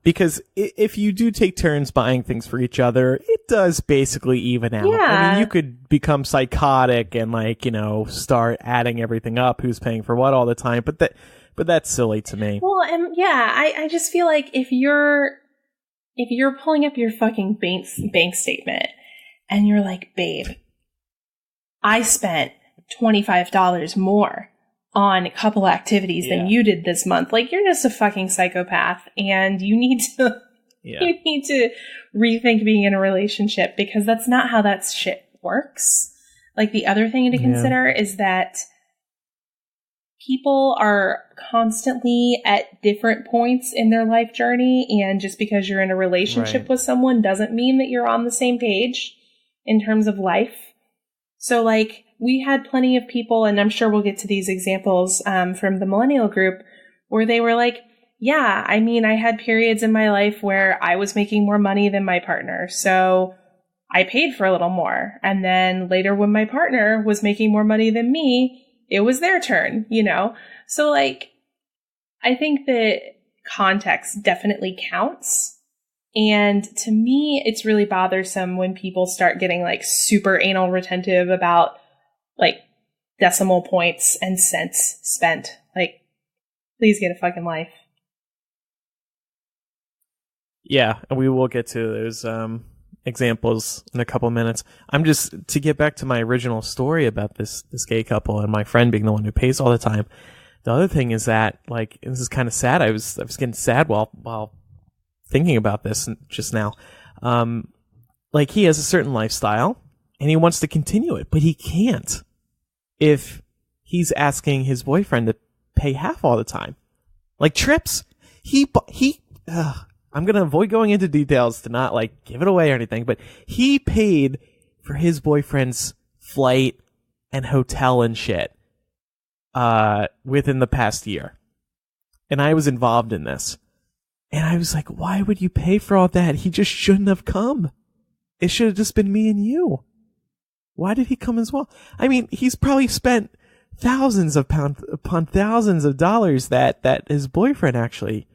Because if you do take turns buying things for each other, it does basically even out. Yeah. I mean, you could become psychotic and start adding everything up, who's paying for what all the time. But that's silly to me. Well, and I just feel like if you're pulling up your fucking bank statement and you're like, babe, I spent $25 more on a couple activities than you did this month. Like, you're just a fucking psychopath, and you need to rethink being in a relationship, because that's not how that shit works. Like, the other thing to consider is that people are constantly at different points in their life journey, and just because you're in a relationship with someone doesn't mean that you're on the same page in terms of life. So, like, we had plenty of people, and I'm sure we'll get to these examples from the millennial group, where they were like, yeah, I mean, I had periods in my life where I was making more money than my partner, so I paid for a little more. And then later when my partner was making more money than me, it was their turn, you know? So like, I think that context definitely counts. And to me, it's really bothersome when people start getting like super anal retentive about like decimal points and cents spent. Like, please get a fucking life. Yeah, and we will get to those examples in a couple minutes. I'm just, to get back to my original story about this gay couple and my friend being the one who pays all the time. The other thing is that, like, this is kind of sad. I was getting sad while thinking about this just now. Like, he has a certain lifestyle and he wants to continue it, but he can't if he's asking his boyfriend to pay half all the time. Like trips. I'm going to avoid going into details to not like give it away or anything, but he paid for his boyfriend's flight and hotel and shit within the past year. And I was involved in this. And I was like, why would you pay for all that? He just shouldn't have come. It should have just been me and you. Why did he come as well? I mean, he's probably spent thousands of pounds upon thousands of dollars that his boyfriend actually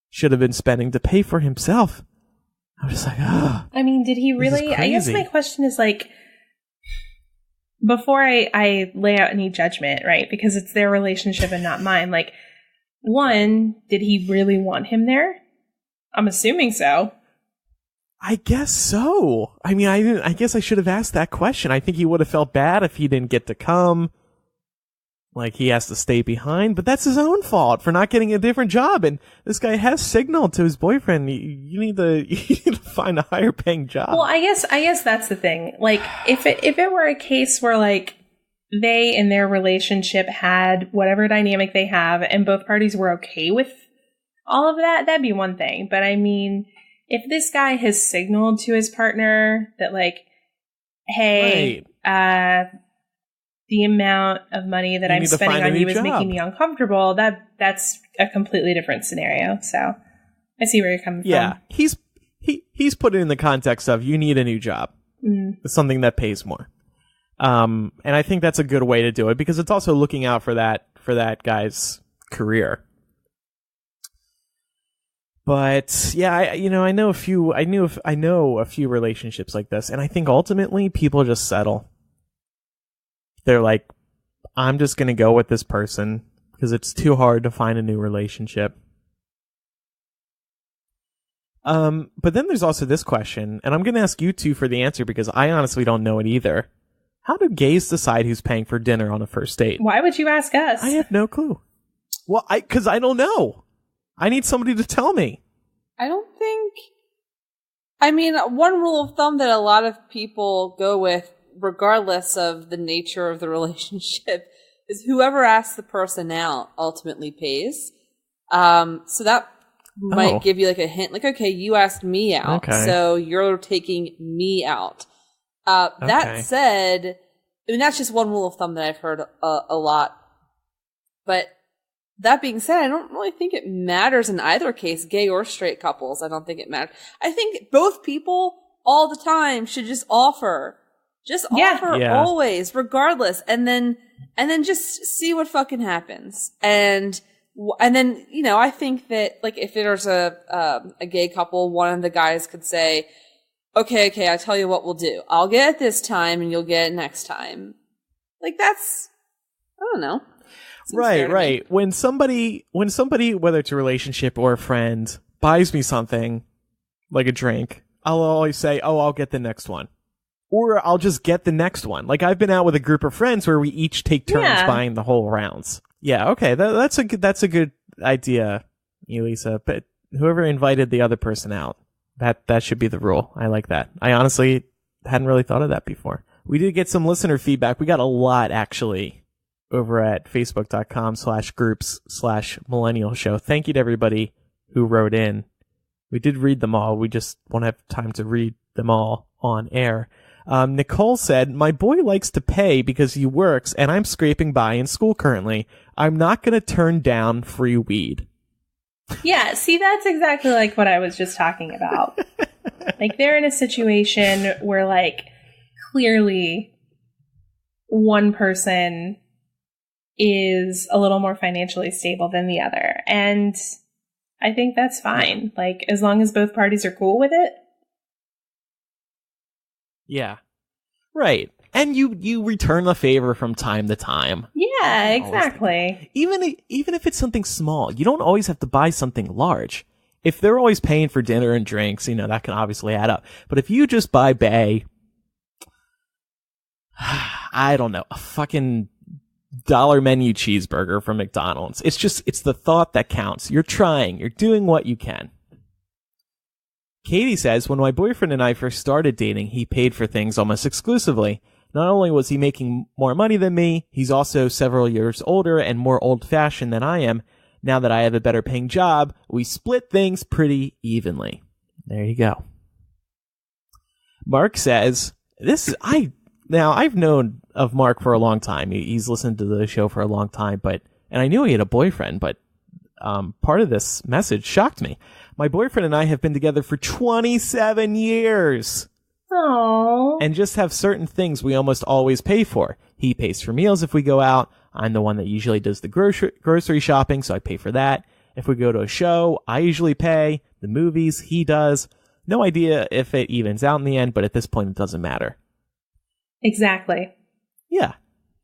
should have been spending to pay for himself. I was just like, I mean, did he really? I guess my question is like, before I lay out any judgment, right? Because it's their relationship and not mine. Like, one, did he really want him there? I'm assuming so. I guess so. I mean, I guess I should have asked that question. I think he would have felt bad if he didn't get to come. Like, he has to stay behind, but that's his own fault for not getting a different job. And this guy has signaled to his boyfriend, you need to find a higher paying job. Well, I guess that's the thing. Like, if it were a case where like they in their relationship had whatever dynamic they have and both parties were okay with all of that, that'd be one thing. But I mean, if this guy has signaled to his partner that like, hey, the amount of money that I'm spending on you is making me uncomfortable, that's a completely different scenario. So I see where you're coming from. Yeah, he's put it in the context of you need a new job. Something that pays more. And I think that's a good way to do it because it's also looking out for that guy's career. But yeah, I know a few relationships like this, and I think ultimately people just settle. They're like, I'm just going to go with this person because it's too hard to find a new relationship. But then there's also this question, and I'm going to ask you two for the answer because I honestly don't know it either. How do gays decide who's paying for dinner on a first date? Why would you ask us? I have no clue. Well, because I don't know. I need somebody to tell me. I mean, one rule of thumb that a lot of people go with, regardless of the nature of the relationship, is whoever asks the person out ultimately pays. So that might give you like a hint, like, okay, you asked me out, so you're taking me out. That said, I mean, that's just one rule of thumb that I've heard a lot. But that being said, I don't really think it matters in either case, gay or straight couples. I don't think it matters. I think both people all the time should just offer. Offer always, regardless, and then just see what fucking happens. And then, I think that like if there's a gay couple, one of the guys could say, okay, I tell you what we'll do. I'll get it this time, and you'll get it next time. Like that's, I don't know. Right. When somebody, whether it's a relationship or a friend, buys me something, like a drink, I'll always say, I'll get the next one. Or I'll just get the next one. Like, I've been out with a group of friends where we each take turns buying the whole rounds. Yeah, okay, that's a good idea, Elisa. But whoever invited the other person out, that should be the rule. I like that. I honestly hadn't really thought of that before. We did get some listener feedback. We got a lot, actually, over at facebook.com/groups/millennial show. Thank you to everybody who wrote in. We did read them all. We just won't have time to read them all on air. Nicole said, my boy likes to pay because he works and I'm scraping by in school currently. I'm not going to turn down free weed. Yeah, see, that's exactly like what I was just talking about. Like, they're in a situation where, like, clearly one person is a little more financially stable than the other. And I think that's fine. Like, as long as both parties are cool with it. Yeah. Right. And you return the favor from time to time. Yeah, exactly. Even if it's something small, you don't always have to buy something large. If they're always paying for dinner and drinks, that can obviously add up. But if you just buy Bay, I don't know, a fucking dollar menu cheeseburger from McDonald's. It's the thought that counts. You're trying. You're doing what you can. Katie says, when my boyfriend and I first started dating, he paid for things almost exclusively. Not only was he making more money than me, he's also several years older and more old-fashioned than I am. Now that I have a better paying job, we split things pretty evenly. There you go. Mark says, I've known of Mark for a long time. He's listened to the show for a long time, and I knew he had a boyfriend, but part of this message shocked me. My boyfriend and I have been together for 27 years. Aww. And just have certain things we almost always pay for. He pays for meals if we go out. I'm the one that usually does the grocery shopping, so I pay for that. If we go to a show, I usually pay. The movies, he does. No idea if it evens out in the end, but at this point, it doesn't matter. Exactly. Yeah.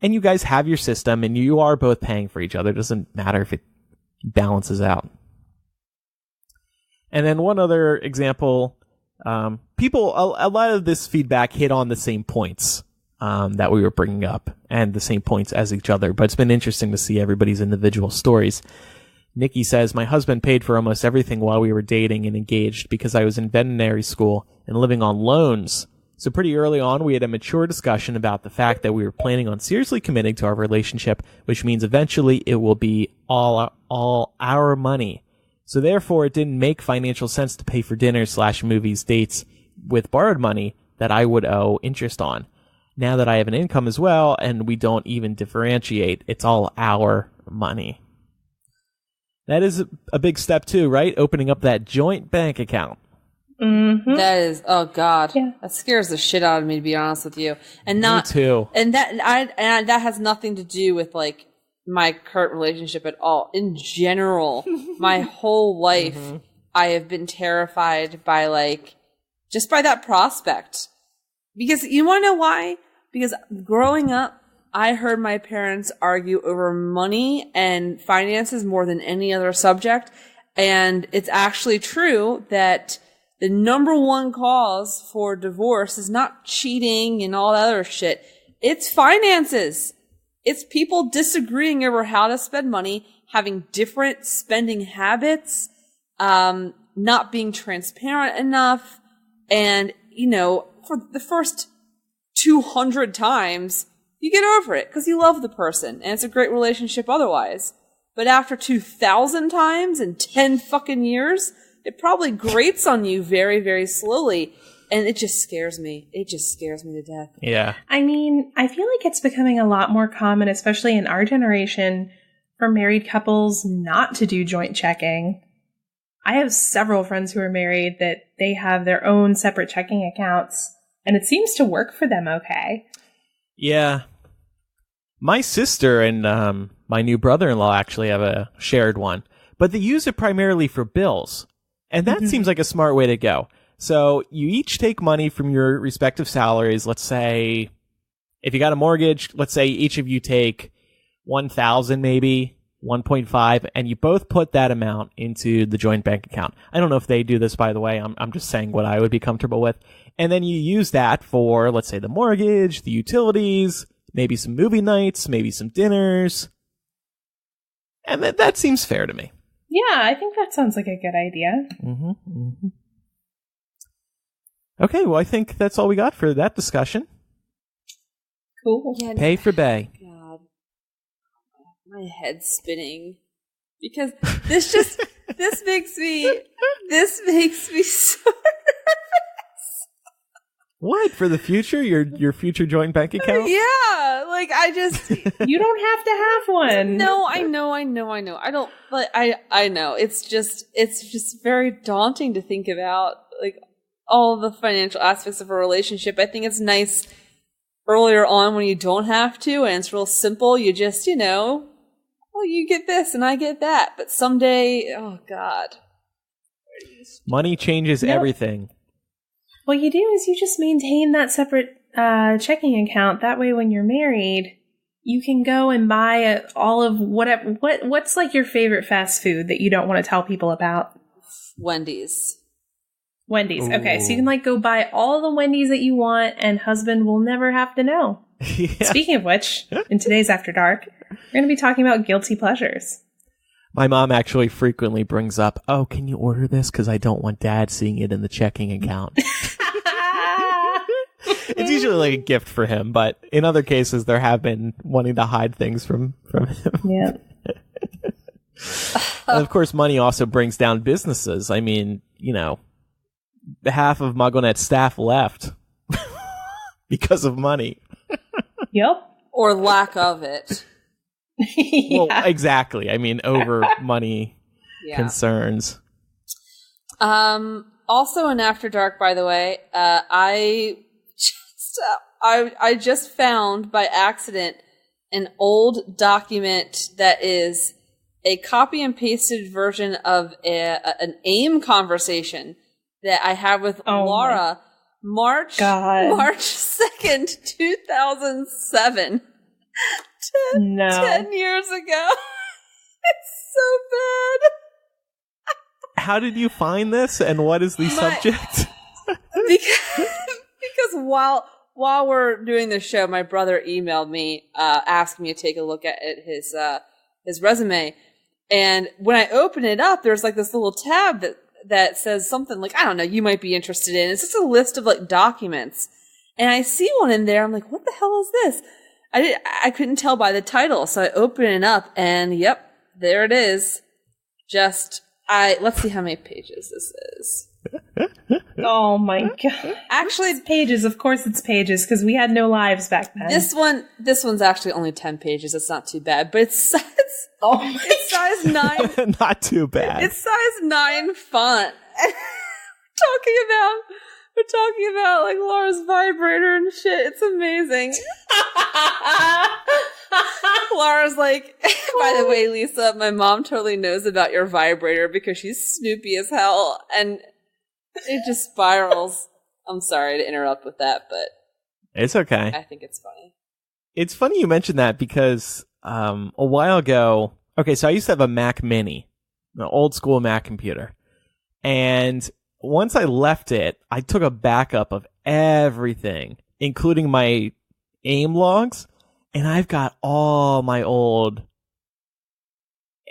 And you guys have your system, and you are both paying for each other. It doesn't matter if it balances out. And then one other example, a lot of this feedback hit on the same points that we were bringing up and the same points as each other, but it's been interesting to see everybody's individual stories. Nikki says, my husband paid for almost everything while we were dating and engaged because I was in veterinary school and living on loans. So pretty early on, we had a mature discussion about the fact that we were planning on seriously committing to our relationship, which means eventually it will be all our money. So therefore, it didn't make financial sense to pay for dinners/movies, dates with borrowed money that I would owe interest on. Now that I have an income as well, and we don't even differentiate, it's all our money. That is a big step too, right? Opening up that joint bank account. Mm-hmm. That is, oh God, yeah. That scares the shit out of me, to be honest with you. And Me too. And that has nothing to do with like my current relationship at all. In general, my whole life, I have been terrified by just by that prospect. Because you want to know why? Because growing up, I heard my parents argue over money and finances more than any other subject. And it's actually true that the number one cause for divorce is not cheating and all that other shit. It's finances. It's people disagreeing over how to spend money, having different spending habits, not being transparent enough. And, for the first 200 times, you get over it because you love the person and it's a great relationship otherwise. But after 2,000 times in 10 fucking years, it probably grates on you very, very slowly. And it just scares me. It just scares me to death. Yeah. I mean, I feel like it's becoming a lot more common, especially in our generation, for married couples not to do joint checking. I have several friends who are married that they have their own separate checking accounts, and it seems to work for them okay. Yeah. My sister and my new brother-in-law actually have a shared one, but they use it primarily for bills. And that seems like a smart way to go. So you each take money from your respective salaries. Let's say if you got a mortgage, let's say each of you take 1,000 maybe, 1.5, and you both put that amount into the joint bank account. I don't know if they do this, by the way. I'm just saying what I would be comfortable with. And then you use that for, let's say, the mortgage, the utilities, maybe some movie nights, maybe some dinners. And that seems fair to me. Yeah, I think that sounds like a good idea. Okay, well, I think that's all we got for that discussion. Cool. Yeah, Pay for Bay. God. My head's spinning. Because this makes me so What, for the future? Your future joint bank account? Yeah, You don't have to have one. No, I know. I don't, but I know. It's just very daunting to think about. all the financial aspects of a relationship. I think it's nice earlier on when you don't have to, and it's real simple. You just, well, you get this and I get that. But someday, oh God. Money changes everything. What you do is you just maintain that separate checking account. That way, when you're married, you can go and buy all of whatever. What's like your favorite fast food that you don't want to tell people about? Wendy's. Ooh. Okay, so you can like go buy all the Wendy's that you want, and husband will never have to know. Yeah. Speaking of which, in today's After Dark, we're going to be talking about guilty pleasures. My mom actually frequently brings up, "Oh, can you order this? Because I don't want Dad seeing it in the checking account." It's usually like a gift for him, but in other cases, there have been wanting to hide things from him. Yeah. And of course, money also brings down businesses. I mean, half of MuggleNet's staff left because of money. Yep. Or lack of it. Yeah. Well, exactly. I mean, over money concerns. Also in After Dark, by the way, I just found by accident an old document that is a copy and pasted version of an AIM conversation that I had with Laura March 2nd, 2007. 10 years ago. It's so bad. How did you find this, and what is the subject? Because while we're doing this show, my brother emailed me asking me to take a look at his resume. And when I open it up, there's like this little tab that says something like, I don't know, you might be interested in. It's just a list of like documents. And I see one in there. I'm like, what the hell is this? I couldn't tell by the title. So I open it up and yep, there it is. Let's see how many pages this is. Oh my God. Actually, it's pages. Of course it's pages because we had no lives back then. This one's actually only 10 pages. It's not too bad, but it's size 9. Not too bad. It's size 9 font. We're talking about like Laura's vibrator and shit. It's amazing. Laura's like, by the way, Lisa, my mom totally knows about your vibrator because she's snoopy as hell. And it just spirals. I'm sorry to interrupt with that, but it's okay. I think it's funny. It's funny you mentioned that because a while ago, so I used to have a Mac Mini, an old school Mac computer. And once I left it, I took a backup of everything, including my AIM logs, and I've got all my old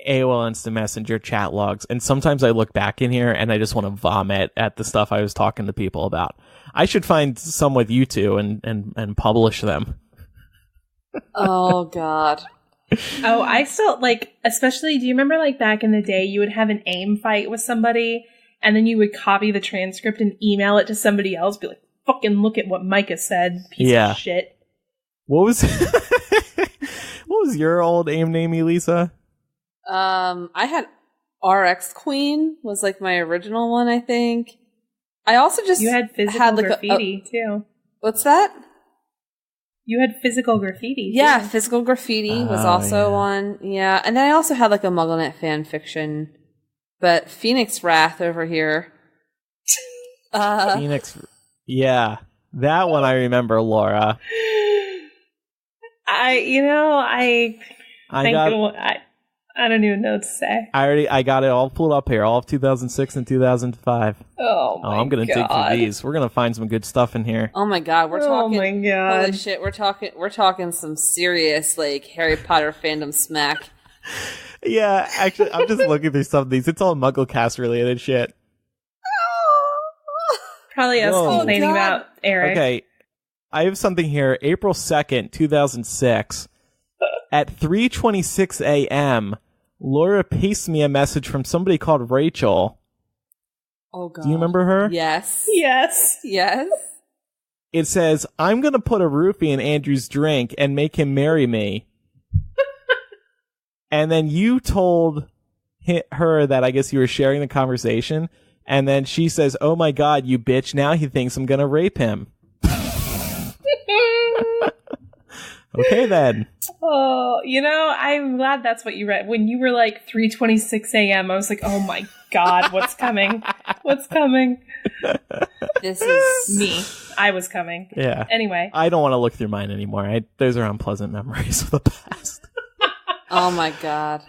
AOL Instant Messenger chat logs. And sometimes I look back in here and I just want to vomit at the stuff I was talking to people about. I should find some with you two and publish them. Oh, God. Oh, I still, especially, do you remember, back in the day, you would have an AIM fight with somebody, and then you would copy the transcript and email it to somebody else, be like, fucking look at what Micah said, piece of shit. What was your old AIM name, Elisa? I had RX Queen was my original one, I think. I also just you had physical graffiti too. What's that? You had physical graffiti. Yeah, physical graffiti was also one. Yeah, and then I also had a MuggleNet fan fiction, but Phoenix Wrath over here. Phoenix, yeah, that one I remember, Laura. I don't even know what to say. I got it all pulled up here, all of 2006 and 2005. Oh my God. I'm gonna dig through these. We're gonna find some good stuff in here. Oh my God, we're talking. Oh my God. Holy shit, we're talking some serious Harry Potter fandom smack. Yeah, actually, I'm just looking through some of these. It's all MuggleCast related shit. Probably us complaining about Eric. Okay, I have something here. April 2nd, 2006. At 3:26 a.m., Laura pastes me a message from somebody called Rachel. Oh, God. Do you remember her? Yes. Yes. Yes. It says, I'm going to put a roofie in Andrew's drink and make him marry me. And then you told her that I guess you were sharing the conversation And then she says, "Oh my God, you bitch. Now he thinks I'm going to rape him." Okay, then. Oh, I'm glad that's what you read. When you were like 3:26 a.m., I was like, oh my God, what's coming? What's coming? This is me. I was coming. Yeah. Anyway. I don't want to look through mine anymore. Those are unpleasant memories of the past. Oh my God.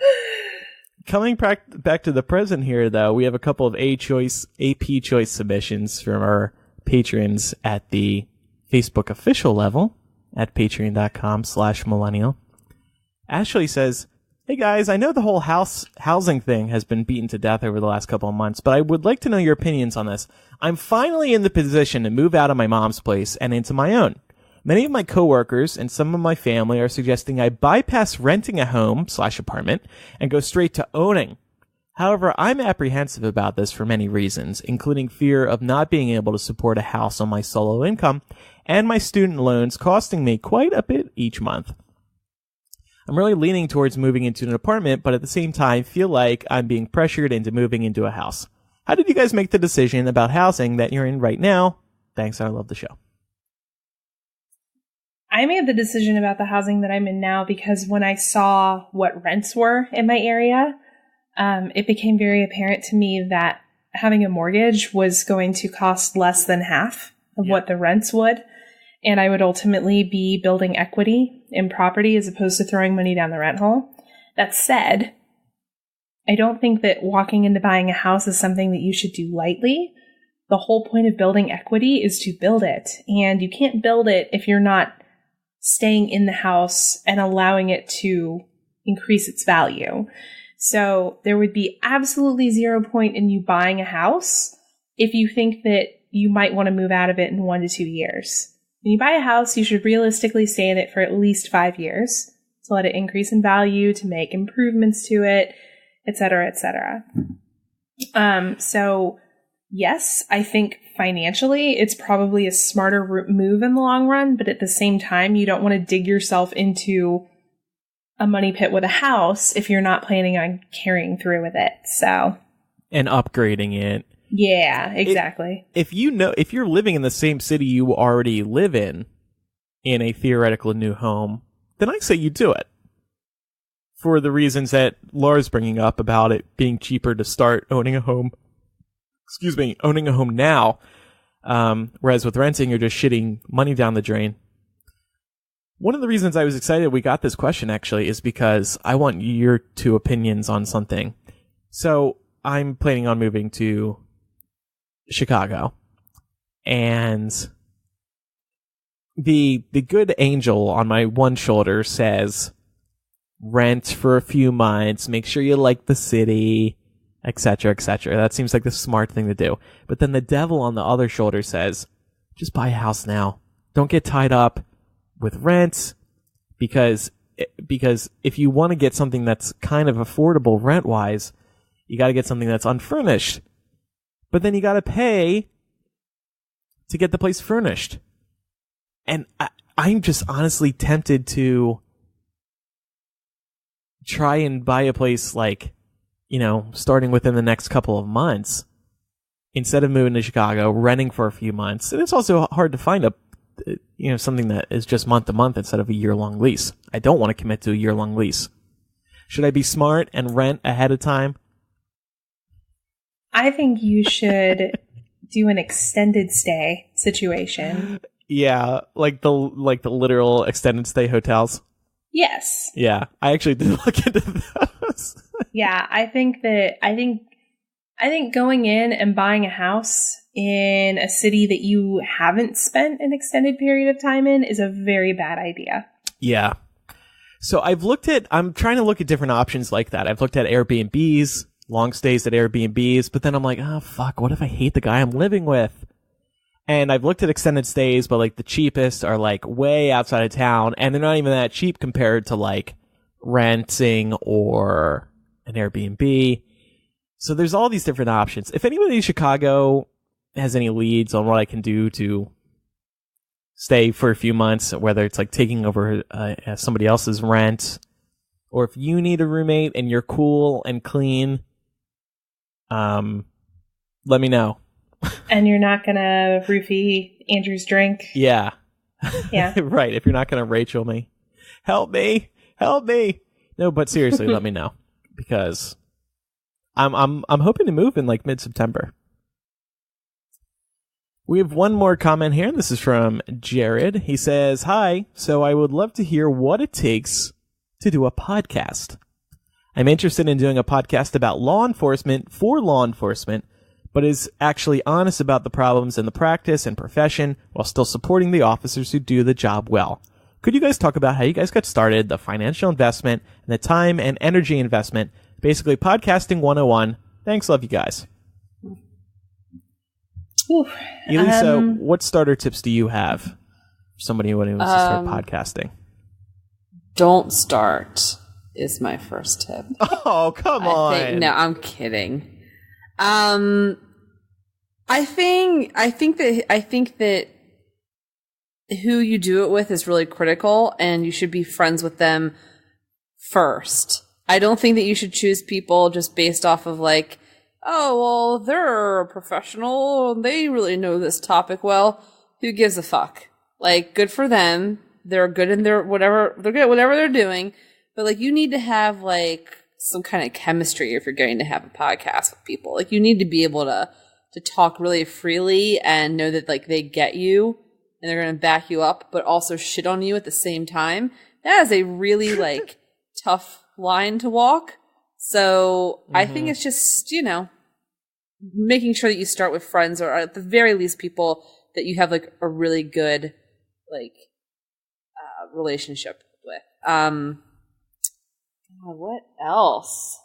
Coming back to the present here, though, we have a couple of AP choice submissions from our patrons at the Facebook official level at patreon.com/millennial. Ashley says, "Hey guys, I know the whole housing thing has been beaten to death over the last couple of months, but I would like to know your opinions on this. I'm finally in the position to move out of my mom's place and into my own. Many of my coworkers and some of my family are suggesting I bypass renting a home/apartment and go straight to owning. However, I'm apprehensive about this for many reasons, including fear of not being able to support a house on my solo income and my student loans costing me quite a bit each month. I'm really leaning towards moving into an apartment, but at the same time feel like I'm being pressured into moving into a house. How did you guys make the decision about housing that you're in right now? Thanks, I love the show." I made the decision about the housing that I'm in now because when I saw what rents were in my area, it became very apparent to me that having a mortgage was going to cost less than half of what the rents would. And I would ultimately be building equity in property as opposed to throwing money down the rent hole. That said, I don't think that walking into buying a house is something that you should do lightly. The whole point of building equity is to build it. And you can't build it if you're not staying in the house and allowing it to increase its value. So there would be absolutely 0 point in you buying a house if you think that you might want to move out of it in 1 to 2 years. When you buy a house, you should realistically stay in it for at least 5 years to let it increase in value, to make improvements to it, et cetera, et cetera. So yes, I think financially it's probably a smarter move in the long run, but at the same time, you don't want to dig yourself into a money pit with a house if you're not planning on carrying through with it. So, and upgrading it. Yeah, exactly. If you're living in the same city you already live in a theoretical new home, then I say you do it. For the reasons that Laura's bringing up about it being cheaper to start owning a home now, whereas with renting, you're just shitting money down the drain. One of the reasons I was excited we got this question, actually, is because I want your two opinions on something. So I'm planning on moving to Chicago, and the good angel on my one shoulder says, rent for a few months, make sure you like the city, etc., etc. That seems like the smart thing to do. But then the devil on the other shoulder says, just buy a house now. Don't get tied up with rent, because if you want to get something that's kind of affordable rent-wise, you got to get something that's unfurnished. But then you got to pay to get the place furnished. And I'm just honestly tempted to try and buy a place starting within the next couple of months, instead of moving to Chicago, renting for a few months. And it's also hard to find something that is just month to month instead of a year-long lease. I don't want to commit to a year-long lease. Should I be smart and rent ahead of time? I think you should do an extended stay situation. Yeah, like the literal extended stay hotels. Yes. Yeah, I actually did look into those. Yeah, I think going in and buying a house in a city that you haven't spent an extended period of time in is a very bad idea. Yeah. So I'm trying to look at different options like that. I've looked at Airbnbs, long stays at Airbnbs, but then I'm like, oh fuck, what if I hate the guy I'm living with? And I've looked at extended stays, but the cheapest are way outside of town, and they're not even that cheap compared to renting or an Airbnb. So there's all these different options. If anybody in Chicago has any leads on what I can do to stay for a few months, whether it's taking over somebody else's rent, or if you need a roommate and you're cool and clean, let me know. And you're not gonna roofie Andrew's drink? Yeah. Yeah. Right. If you're not gonna Rachel me. Help me. No, but seriously, let me know. Because I'm hoping to move in like mid-September. We have one more comment here. This is from Jared. He says, "Hi, so I would love to hear what it takes to do a podcast. I'm interested in doing a podcast about law enforcement for law enforcement, but is actually honest about the problems in the practice and profession while still supporting the officers who do the job well. Could you guys talk about how you guys got started, the financial investment, and the time and energy investment? Basically, podcasting 101. Thanks, love you guys." Elisa, what starter tips do you have for somebody who wants to start podcasting? Don't start is my first tip. Oh, come on. No, I'm kidding. I think that who you do it with is really critical, and you should be friends with them first. I don't think that you should choose people just based off of like, oh, well, they're a professional, they really know this topic well. Who gives a fuck? Like, good for them. They're good in their whatever, they're good at whatever they're doing. But like, you need to have like some kind of chemistry if you're going to have a podcast with people. Like, you need to be able to talk really freely and know that like they get you and they're going to back you up, but also shit on you at the same time. That is a really like tough line to walk. So I think it's just, making sure that you start with friends, or at the very least people that you have like a really good like relationship with. What else?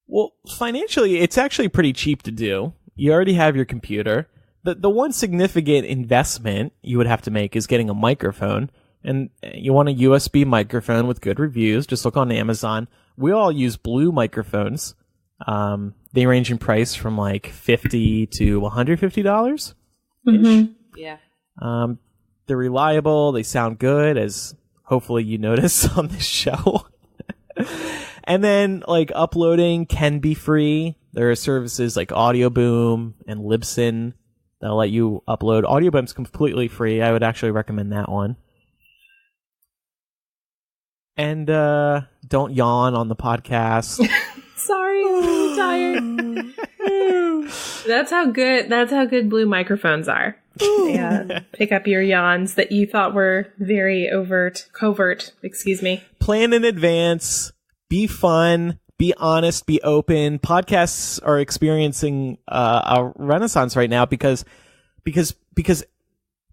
Well, financially, it's actually pretty cheap to do. You already have your computer. The one significant investment you would have to make is getting a microphone. And you want a USB microphone with good reviews. Just look on Amazon. We all use Blue microphones. They range in price from like $50 to $150. Mm-hmm. Yeah. They're reliable. They sound good, as hopefully you notice on this show. And then like uploading can be free. There are services like Audio Boom and Libsyn that'll let you upload. Audio Boom's completely free. I would actually recommend that one. And don't yawn on the podcast. Sorry, I'm really tired. That's how good Blue microphones are. Yeah, pick up your yawns that you thought were very covert. Excuse me. Plan in advance. Be fun. Be honest. Be open. Podcasts are experiencing a renaissance right now because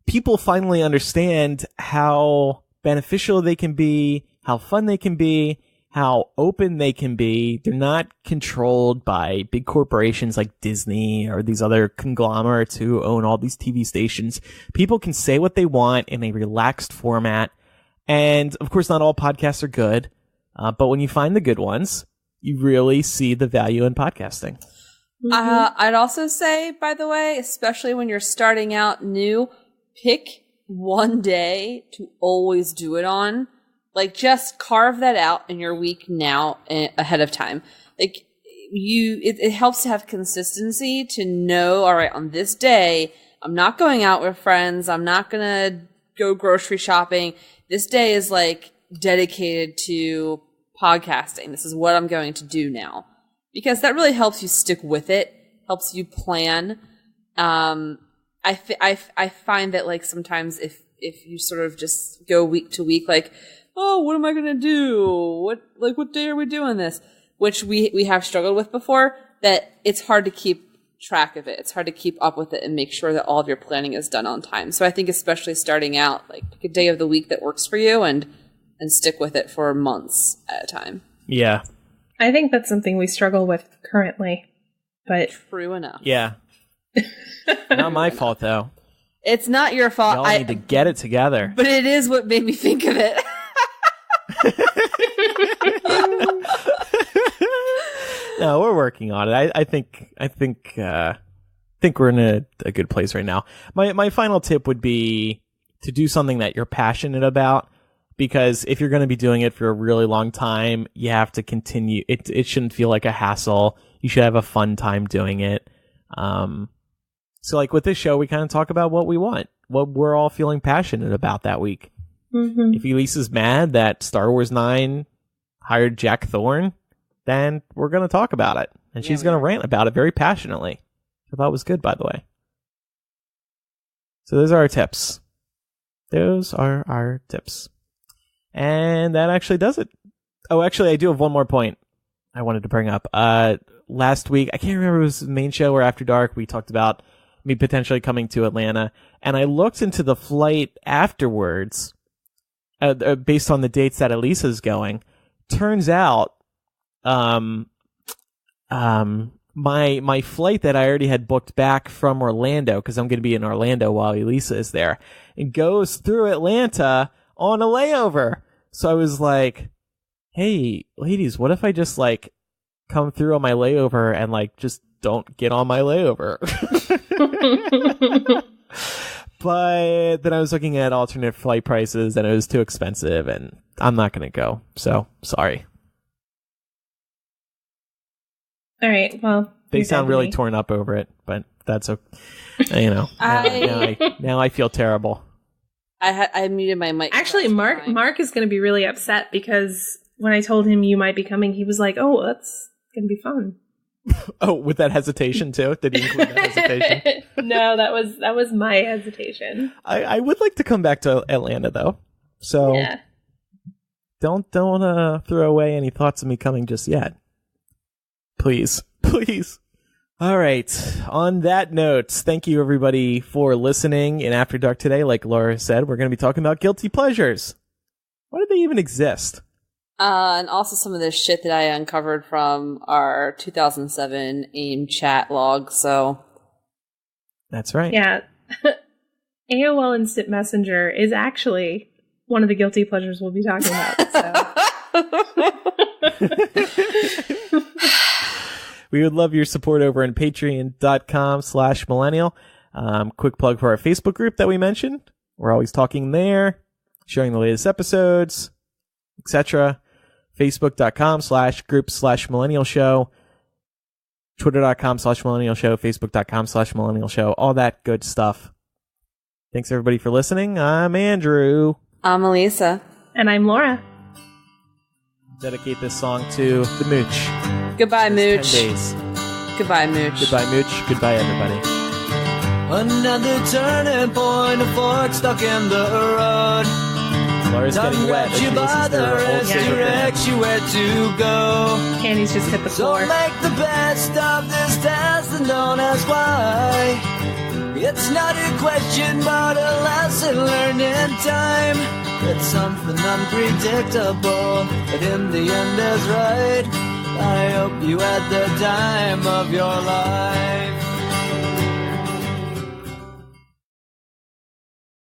people finally understand how beneficial they can be, how fun they can be, how open they can be. They're not controlled by big corporations like Disney or these other conglomerates who own all these TV stations. People can say what they want in a relaxed format. And of course, not all podcasts are good. But when you find the good ones, you really see the value in podcasting. I'd also say, by the way, especially when you're starting out new, pick one day to always do it on. Like, just carve that out in your week now ahead of time. Like, it helps to have consistency to know, all right, on this day, I'm not going out with friends. I'm not going to go grocery shopping. This day is like dedicated to podcasting. This is what I'm going to do now. Because that really helps you stick with it, helps you plan. I find that like sometimes if you sort of just go week to week, like, oh, what am I going to do? What day are we doing this? Which we have struggled with before, that it's hard to keep track of it. It's hard to keep up with it and make sure that all of your planning is done on time. So I think especially starting out, like, pick a day of the week that works for you and stick with it for months at a time. Yeah. I think that's something we struggle with currently, but true enough. Yeah. Not my fault, though. It's not your fault. Y'all need to get it together. But it is what made me think of it. No, we're working on it. I think we're in a good place right now. My final tip would be to do something that you're passionate about, because if you're going to be doing it for a really long time, you have to continue. It shouldn't feel like a hassle. You should have a fun time doing it. So like with this show, we kind of talk about what we want, what we're all feeling passionate about that week. Mm-hmm. If Elise is mad that Star Wars 9 hired Jack Thorne, then we're going to talk about it. And she's going to rant about it very passionately. I thought it was good, by the way. So those are our tips. Those are our tips. And that actually does it. Oh, actually, I do have one more point I wanted to bring up. Last week, I can't remember if it was the main show or After Dark, we talked about me potentially coming to Atlanta. And I looked into the flight afterwards, based on the dates that Elisa's going. Turns out, my flight that I already had booked back from Orlando, because I'm going to be in Orlando while Elisa is there, it goes through Atlanta on a layover. So I was like, hey, ladies, what if I just like come through on my layover and like just don't get on my layover? But then I was looking at alternate flight prices and it was too expensive and I'm not going to go. So sorry. All right. Well, they sound really torn up over it, but that's okay. You know, now I feel terrible. I muted my mic. Actually, Mark is going to be really upset because when I told him you might be coming, he was like, "Oh, that's going to be fun." Oh, with that hesitation too? Did he include that hesitation? No, that was my hesitation. I would like to come back to Atlanta though, so yeah. Don't throw away any thoughts of me coming just yet. Please. All right. On that note, thank you everybody for listening in After Dark today. Like Laura said, we're going to be talking about guilty pleasures. Why do they even exist? And also some of the shit that I uncovered from our 2007 AIM chat log. So that's right. Yeah. AOL Instant Messenger is actually one of the guilty pleasures we'll be talking about. So. We would love your support over on patreon.com/millennial. Quick plug for our Facebook group that we mentioned. We're always talking there, showing the latest episodes, etc. Facebook.com/group/millennial show. Twitter.com/millennial show. Facebook.com/millennial show. All that good stuff. Thanks everybody for listening. I'm Andrew. I'm Elisa. And I'm Laura. Dedicate this song to the Mooch. Goodbye, Mooch. 10 days. Goodbye, Mooch. Goodbye, Mooch. Goodbye, everybody. Another turning point, a fork stuck in the road. Laura's getting wet. You by the rest directs you where to go. Candy's just hit the floor. So make the best of this test and don't ask why. It's not a question, but a lesson learned in time. It's something unpredictable, but in the end is right. I hope you had the time of your life.